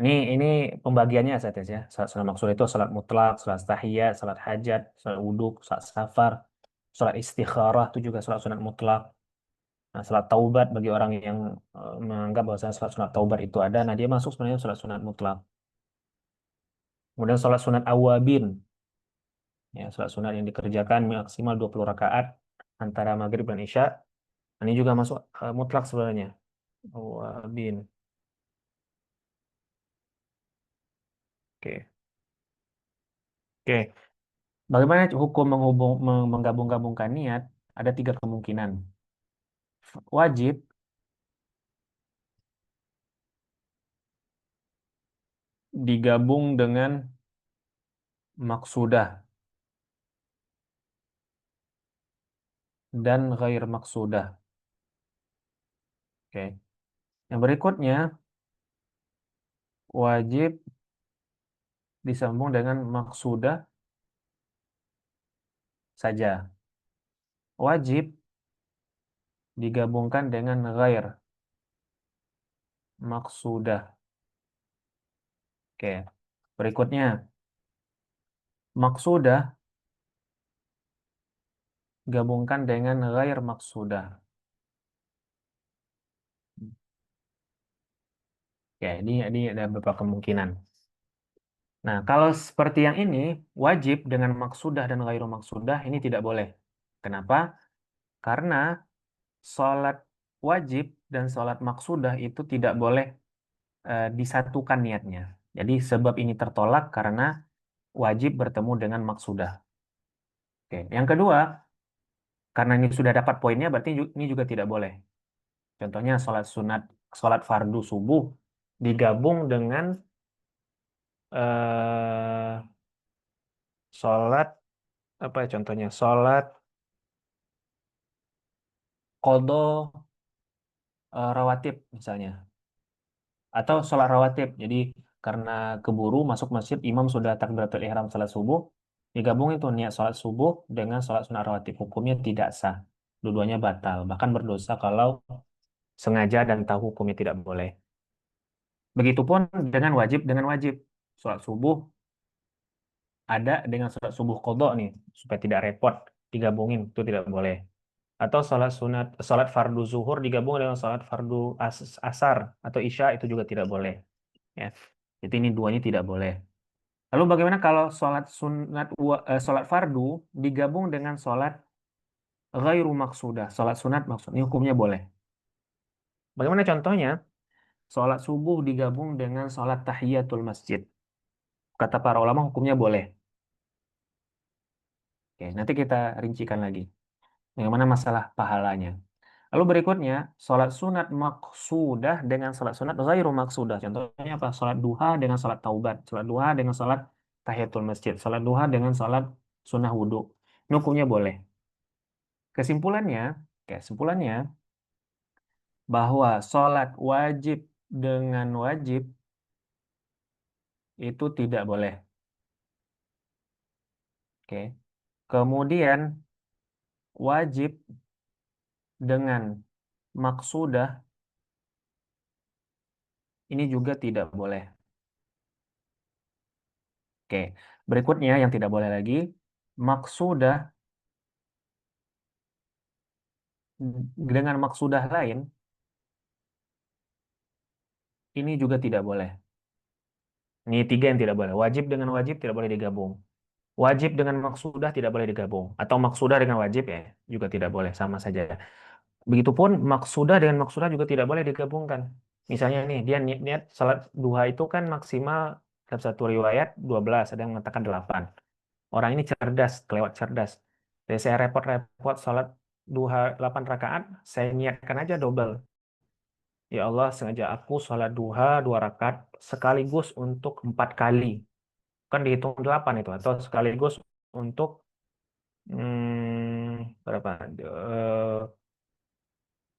ini pembagiannya Ustaz ya. Salat sunat maksud itu salat mutlak, salat tahiyat, salat hajat, salat wudhu, salat safar, salat istikharah itu juga salat sunat mutlak. Nah, salat taubat bagi orang yang menganggap bahwa salat sunat taubat itu ada, nah dia masuk sebenarnya salat sunat mutlak. Kemudian salat sunat awabin, ya salat sunat yang dikerjakan maksimal 20 rakaat antara maghrib dan isya. Ini juga masuk mutlak sebenarnya. Awabin. Oke. Oke. Bagaimana hukum menggabung-gabungkan niat? Ada 3 kemungkinan. Wajib digabung dengan maksudah dan ghair maksudah. Oke. Yang berikutnya, wajib disambung dengan maksudah saja. Wajib digabungkan dengan ghair maksudah. Oke. Berikutnya, maksudah gabungkan dengan ghair maksudah. Oke, ini ada beberapa kemungkinan. Nah, kalau seperti yang ini, wajib dengan maksudah dan ghairu maksudah ini tidak boleh. Kenapa? Karena sholat wajib dan sholat maksudah itu tidak boleh disatukan niatnya. Jadi sebab ini tertolak karena wajib bertemu dengan maksudah. Oke. Yang kedua, karena ini sudah dapat poinnya, berarti ini juga tidak boleh. Contohnya sholat sunat, sholat fardu subuh digabung dengan eh, sholat apa ya contohnya? Sholat qadha rawatib misalnya. Atau sholat rawatib. Jadi karena keburu masuk masjid, imam sudah takbiratul ihram salat subuh, digabung itu niat sholat subuh dengan sholat sunat rawatib. Hukumnya tidak sah. Dua-duanya batal. Bahkan berdosa kalau sengaja dan tahu hukumnya tidak boleh. Begitupun dengan wajib. Sholat subuh ada dengan sholat subuh qadha nih, supaya tidak repot digabungin, itu tidak boleh. Atau sholat sunat, sholat fardu zuhur digabung dengan sholat fardu asar atau isya, itu juga tidak boleh. Ya. Jadi ini duanya tidak boleh. Lalu bagaimana kalau sholat sholat fardu digabung dengan sholat ghairu maksudah, sholat sunat maksud, ini hukumnya boleh. Bagaimana contohnya? Sholat subuh digabung dengan sholat tahiyatul masjid. Kata para ulama hukumnya boleh. Oke, nanti kita rincikan lagi. Bagaimana masalah pahalanya. Lalu berikutnya, sholat sunat maksudah dengan sholat sunat ghairu maksudah. Contohnya apa? Sholat duha dengan sholat taubat. Sholat duha dengan sholat tahiyatul masjid. Sholat duha dengan sholat sunnah wudhu. Ini hukumnya boleh. Kesimpulannya, kesimpulannya bahwa sholat wajib dengan wajib itu tidak boleh. Oke. Kemudian wajib dengan maksudah ini juga tidak boleh. Oke. Berikutnya yang tidak boleh lagi, maksudah dengan maksudah lain ini juga tidak boleh. Ini tiga yang tidak boleh. Wajib dengan wajib tidak boleh digabung. Wajib dengan maksudah tidak boleh digabung. Atau maksudah dengan wajib ya juga tidak boleh. Sama saja. Begitupun maksudah dengan maksudah juga tidak boleh digabungkan. Misalnya nih, dia niat salat duha itu kan maksimal dalam satu riwayat 12, ada yang mengatakan 8. Orang ini cerdas, kelewat cerdas. Jadi saya repot-repot salat duha 8 rakaat, saya niatkan aja double. Ya Allah, sengaja aku sholat duha 2 rakaat sekaligus untuk 4 kali. Kan dihitung 8 itu. Atau sekaligus untuk berapa?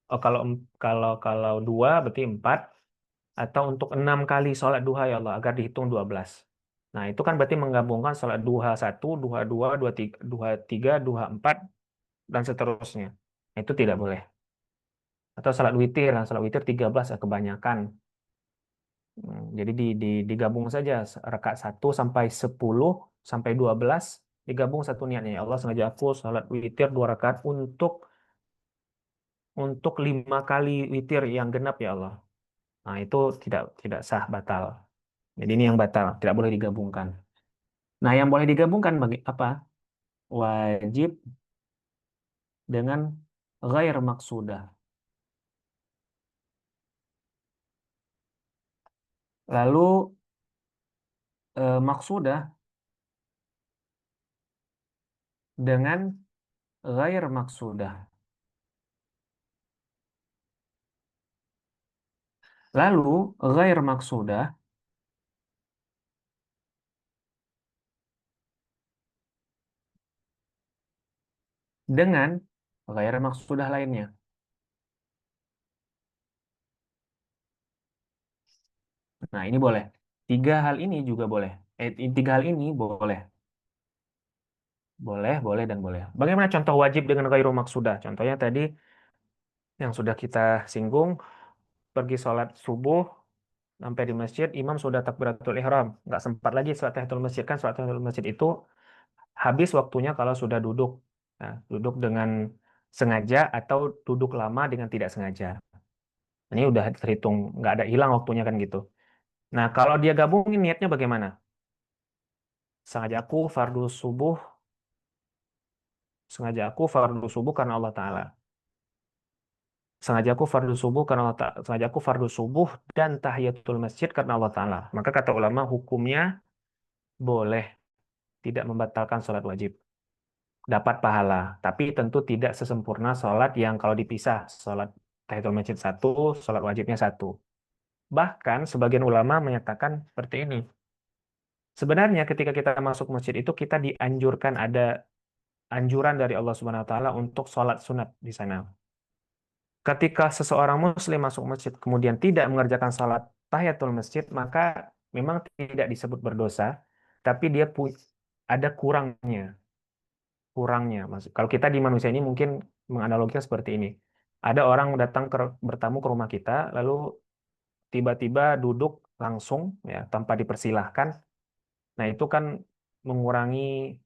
Oh, kalau dua berarti 4. Atau untuk 6 kali sholat duha ya Allah agar dihitung 12. Nah itu kan berarti menggabungkan sholat duha 1, duha 2, duha 3, duha 4 dan seterusnya. Nah, itu tidak boleh. Atau sholat witir 13 ya, kebanyakan. Jadi digabung saja rakaat 1 sampai 10 sampai 12 digabung satu niatnya. Ya Allah sengaja aku sholat witir 2 rakaat untuk 5 kali witir yang genap ya Allah. Nah itu tidak sah, batal. Jadi ini yang batal, tidak boleh digabungkan. Nah yang boleh digabungkan bagi apa? Wajib dengan ghair maksudah. Lalu maksudah dengan ghair maksudah. Lalu ghair maksudah dengan ghair maksudah lainnya. Nah, ini boleh. Tiga hal ini juga boleh. Tiga hal ini boleh. Boleh, boleh, dan boleh. Bagaimana contoh wajib dengan ghairu maksudah? Contohnya tadi yang sudah kita singgung, pergi sholat subuh, sampai di masjid, imam sudah takbiratul ihram. Nggak sempat lagi sholat tahiyatul masjid. Kan sholat tahiyatul masjid itu habis waktunya kalau sudah duduk. Nah, duduk dengan sengaja atau duduk lama dengan tidak sengaja. Ini udah terhitung, nggak ada hilang waktunya kan gitu. Nah, kalau dia gabungin niatnya bagaimana? Sengaja aku fardu subuh, sengaja aku fardu subuh karena Allah Ta'ala. sengaja aku fardu subuh karena Allah sengaja aku fardu subuh dan tahiyatul masjid karena Allah Ta'ala. Maka kata ulama hukumnya boleh, tidak membatalkan sholat wajib. Dapat pahala, tapi tentu tidak sesempurna sholat yang kalau dipisah, sholat tahiyatul masjid satu, sholat wajibnya satu. Bahkan sebagian ulama menyatakan seperti ini. Sebenarnya ketika kita masuk masjid itu kita dianjurkan, ada anjuran dari Allah Subhanahu wa taala untuk sholat sunat di sana. Ketika seseorang muslim masuk masjid kemudian tidak mengerjakan sholat tahiyatul masjid, maka memang tidak disebut berdosa, tapi dia ada kurangnya. Kurangnya. Kalau kita di manusia ini mungkin menganalogikan seperti ini. Ada orang datang bertamu ke rumah kita, lalu tiba-tiba duduk langsung ya tanpa dipersilahkan. Nah, itu kan mengurangi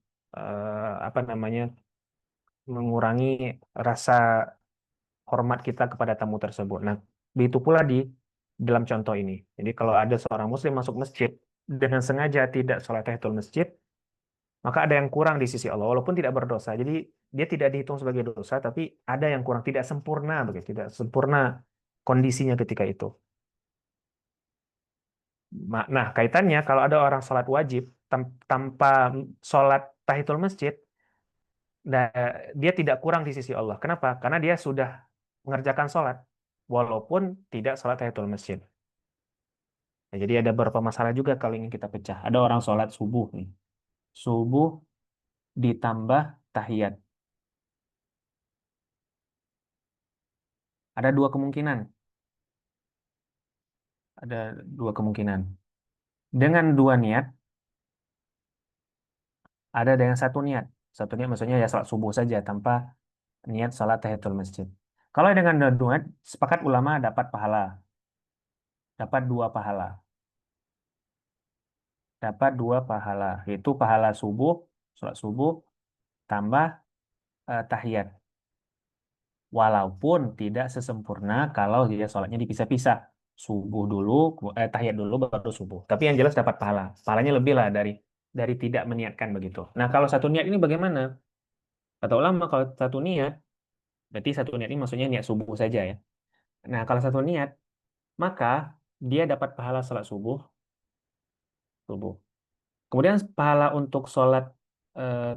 apa namanya? Mengurangi rasa hormat kita kepada tamu tersebut. Nah, begitu pula di dalam contoh ini. Jadi kalau ada seorang muslim masuk masjid dengan sengaja tidak sholat tahiyatul masjid, maka ada yang kurang di sisi Allah walaupun tidak berdosa. Jadi dia tidak dihitung sebagai dosa, tapi ada yang kurang, tidak sempurna begitu, tidak sempurna kondisinya ketika itu. Nah, kaitannya kalau ada orang sholat wajib tanpa sholat tahiyatul masjid, nah, dia tidak kurang di sisi Allah. Kenapa? Karena dia sudah mengerjakan sholat, walaupun tidak sholat tahiyatul masjid. Nah, jadi ada beberapa masalah juga kalau ingin kita pecah. Ada orang sholat subuh nih. Subuh ditambah tahiyat. Ada dua kemungkinan. Ada dua kemungkinan. Dengan dua niat, ada dengan satu niat. Satu niat maksudnya ya sholat subuh saja tanpa niat sholat tahiyatul masjid. Kalau dengan dua niat, sepakat ulama dapat pahala. Dapat dua pahala. Dapat dua pahala. Yaitu pahala subuh, sholat subuh, tambah tahiyat. Walaupun tidak sesempurna kalau dia sholatnya dipisah-pisah. Subuh dulu, tahiyat dulu baru subuh. Tapi yang jelas dapat pahala. Pahalanya lebih lah dari tidak meniatkan begitu. Nah, kalau satu niat ini bagaimana? Kata ulama kalau satu niat, berarti satu niat ini maksudnya niat subuh saja ya. Nah, kalau satu niat, maka dia dapat pahala sholat subuh, subuh. Kemudian pahala untuk sholat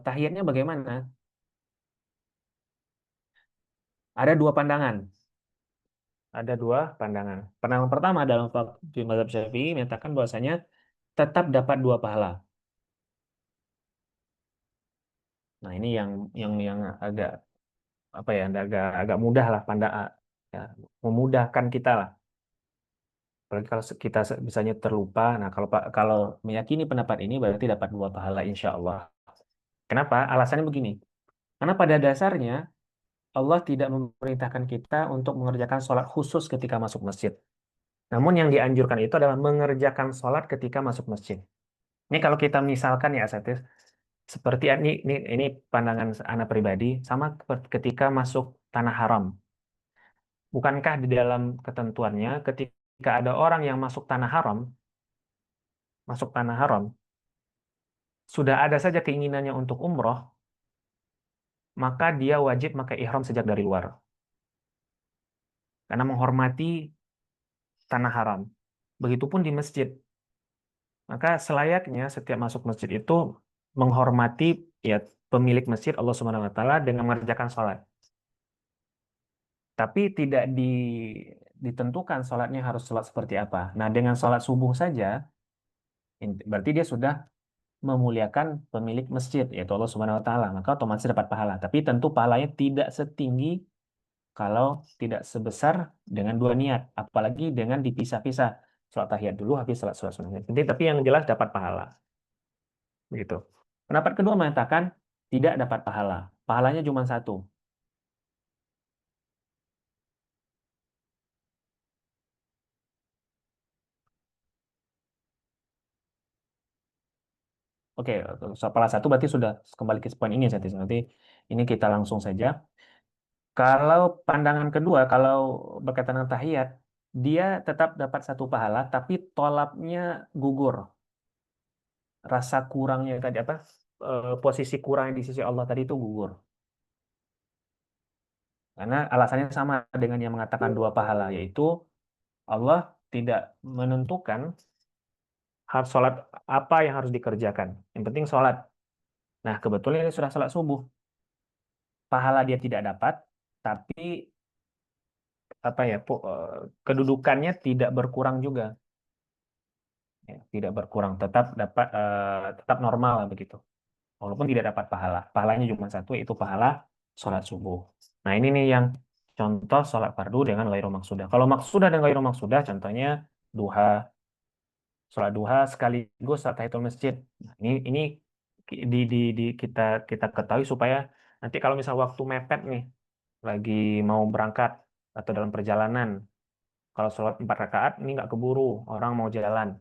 tahiyatnya bagaimana? Ada dua pandangan. Ada dua pandangan. Pandangan pertama dalam di mazhab Syafi'i menyatakan bahwasanya tetap dapat dua pahala. Nah, ini yang agak apa ya, agak mudah lah ya, memudahkan kita lah. Apalagi kalau kita misalnya terlupa. Nah, kalau meyakini pendapat ini berarti dapat dua pahala insya Allah. Kenapa? Alasannya begini. Karena pada dasarnya Allah tidak memerintahkan kita untuk mengerjakan sholat khusus ketika masuk masjid. Namun yang dianjurkan itu adalah mengerjakan sholat ketika masuk masjid. Ini kalau kita misalkan ya Asatis, seperti ini pandangan anak pribadi, sama ketika masuk tanah haram. Bukankah di dalam ketentuannya ketika ada orang yang masuk tanah haram, sudah ada saja keinginannya untuk umroh, maka dia wajib pakai ihram sejak dari luar. Karena menghormati tanah haram. Begitupun di masjid. Maka selayaknya setiap masuk masjid itu menghormati ya pemilik masjid Allah Subhanahu wa taala dengan mengerjakan sholat. Tapi tidak ditentukan sholatnya harus sholat seperti apa. Nah, dengan sholat subuh saja, berarti dia sudah memuliakan pemilik masjid, yaitu Allah Subhanahu wa taala. Maka otomatis dapat pahala. Tapi tentu pahalanya tidak setinggi kalau tidak sebesar dengan dua niat, apalagi dengan dipisah-pisah. Sholat tahiyat dulu, habis sholat sunnah. Tapi yang jelas dapat pahala. Begitu. Pendapat kedua mengatakan tidak dapat pahala. Pahalanya cuma satu. Oke, pahala satu berarti sudah kembali ke poin ini. Nanti ini kita langsung saja. Kalau pandangan kedua, kalau berkaitan dengan tahiyat, dia tetap dapat satu pahala, tapi tolapnya gugur. Rasa kurangnya tadi apa? Posisi kurangnya di sisi Allah tadi itu gugur. Karena alasannya sama dengan yang mengatakan dua pahala, yaitu Allah tidak menentukan harus sholat apa yang harus dikerjakan. Yang penting sholat. Nah, kebetulan ini sudah sholat subuh. Pahala dia tidak dapat, tapi apa ya, kedudukannya tidak berkurang juga. Ya, tidak berkurang, tetap dapat tetap normal lah begitu. Walaupun tidak dapat pahala. Pahalanya cuma satu, yaitu pahala sholat subuh. Nah, ini nih yang contoh sholat fardu dengan ghairu maksudah. Kalau maksudah dan ghairu maksudah, contohnya duha, sholat duha sekaligus sholat tahiyatul masjid. Nah, ini kita kita ketahui supaya nanti kalau misal waktu mepet nih, lagi mau berangkat atau dalam perjalanan, kalau sholat 4 rakaat ini nggak keburu, orang mau jalan.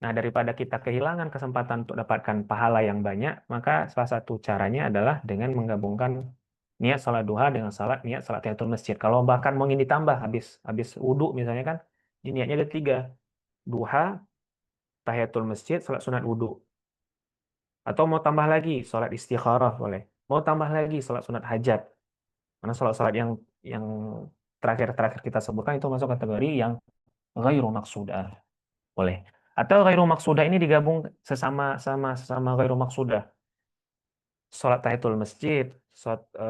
Nah, daripada kita kehilangan kesempatan untuk dapatkan pahala yang banyak, maka salah satu caranya adalah dengan menggabungkan niat sholat duha dengan niat sholat tahiyatul masjid. Kalau bahkan mau ingin ditambah habis habis wudhu misalnya kan, niatnya ada tiga, duha, tahiyatul masjid, sholat sunat wudhu. Atau mau tambah lagi, sholat istikharah boleh. Mau tambah lagi, sholat sunat hajat. Karena sholat-sholat yang terakhir-terakhir kita sebutkan itu masuk kategori yang ghairu maksudah. Boleh. Atau ghairu maksudah ini digabung sesama ghairu maksudah. Sholat tahiyatul masjid,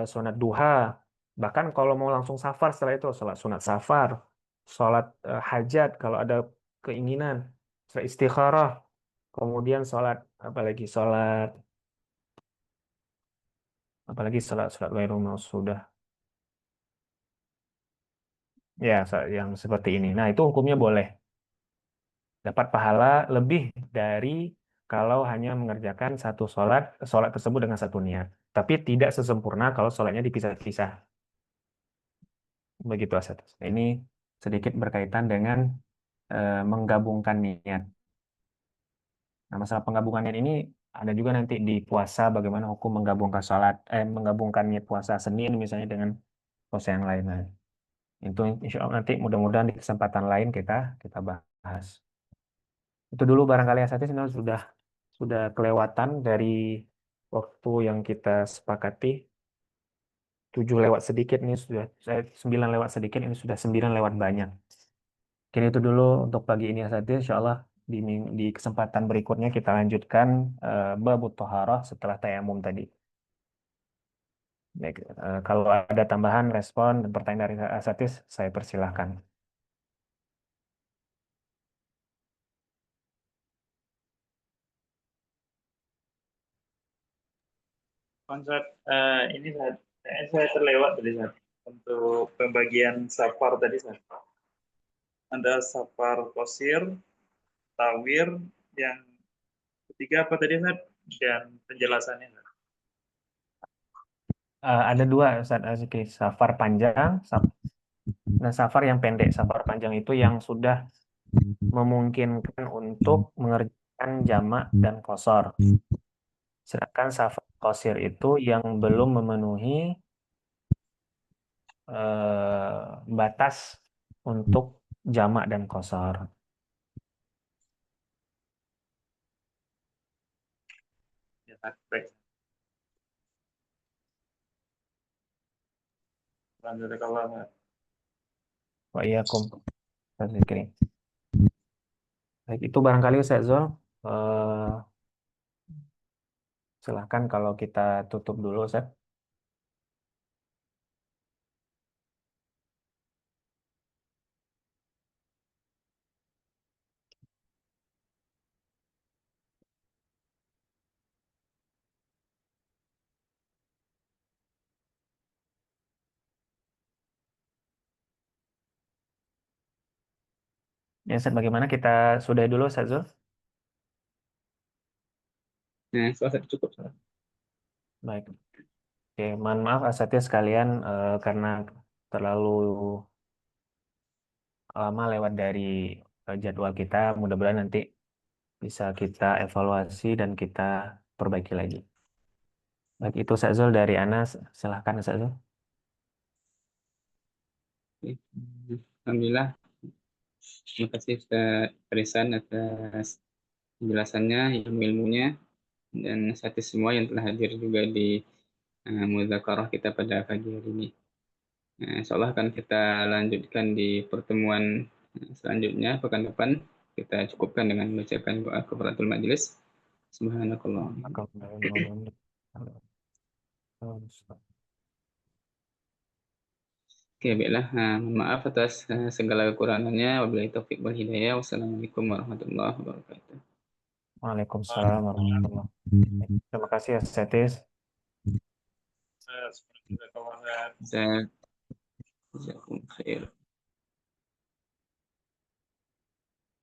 sunat duha, bahkan kalau mau langsung safar setelah itu, sholat sunat safar, sholat hajat kalau ada keinginan, sholat istikharah, kemudian sholat apalagi sholat ghairu maksudah. Ya, yang seperti ini. Nah, itu hukumnya boleh. Dapat pahala lebih dari kalau hanya mengerjakan satu sholat tersebut dengan satu niat. Tapi tidak sesempurna kalau sholatnya dipisah-pisah. Begitu, Asad. Nah, ini sedikit berkaitan dengan menggabungkan niat. Nah, masalah penggabungan niat ini ada juga nanti di puasa, bagaimana hukum menggabungkan niat puasa Senin misalnya dengan puasa yang lain. Nah, itu insya Allah nanti mudah-mudahan di kesempatan lain kita kita bahas. Itu dulu barangkali Asatid, sudah kelewatan dari waktu yang kita sepakati. 7 lewat sedikit ini sudah, 9 lewat sedikit ini sudah 9 lewat banyak. Mungkin itu dulu untuk pagi ini Asatid. Insya Allah di kesempatan berikutnya kita lanjutkan babut toharoh setelah tayamum tadi. Baik, kalau ada tambahan, respon, dan pertanyaan dari Asatid, saya persilahkan. Konsep ini Sat. Saya terlewat tadi Sat. Untuk pembagian safar tadi Sat. Ada safar qasir, tawir, yang ketiga apa tadi Sat? Dan penjelasannya Sat. Ada dua, Ustaz Azki, safar panjang, dan safar yang pendek. Safar panjang itu yang sudah memungkinkan untuk mengerjakan jamak dan qasar. Sedangkan safar qasir itu yang belum memenuhi batas untuk jamak dan qasar. Ya, Sat. Baik. Lanjut kalau Sat. Wa iyyakum. Ustaz Zikri. Baik, itu barangkali Ustaz Zul. Eh, Silahkan kalau kita tutup dulu, Ustaz. Ya, Ustaz, bagaimana kita sudahi dulu, Ustaz Zul? Nah, selesai cukup. Baik. Oke, mohon maaf asatnya sekalian karena terlalu lama lewat dari jadwal kita. Mudah-mudahan nanti bisa kita evaluasi dan kita perbaiki lagi. Baik, itu Sazul dari Anas. Silahkan Sazul. Alhamdulillah. Terima kasih Ustaz Farisan atas penjelasannya, ilmu-ilmunya, dan satis semua yang telah hadir juga di mudzakarah kita pada pagi hari ini. Nah, insya Allah akan kita lanjutkan di pertemuan selanjutnya pekan depan. Kita cukupkan dengan membacakan doa kafaratul majelis. Subhanakallah. Oke, baiklah. Nah, mohon maaf atas segala kekurangannya. Wabillahi taufiq wal hidayah. Wassalamualaikum warahmatullahi wabarakatuh. Waalaikumsalam warahmatullahi wabarakatuh. Terima kasih ya, Setis. Semoga Saya jazakum khair.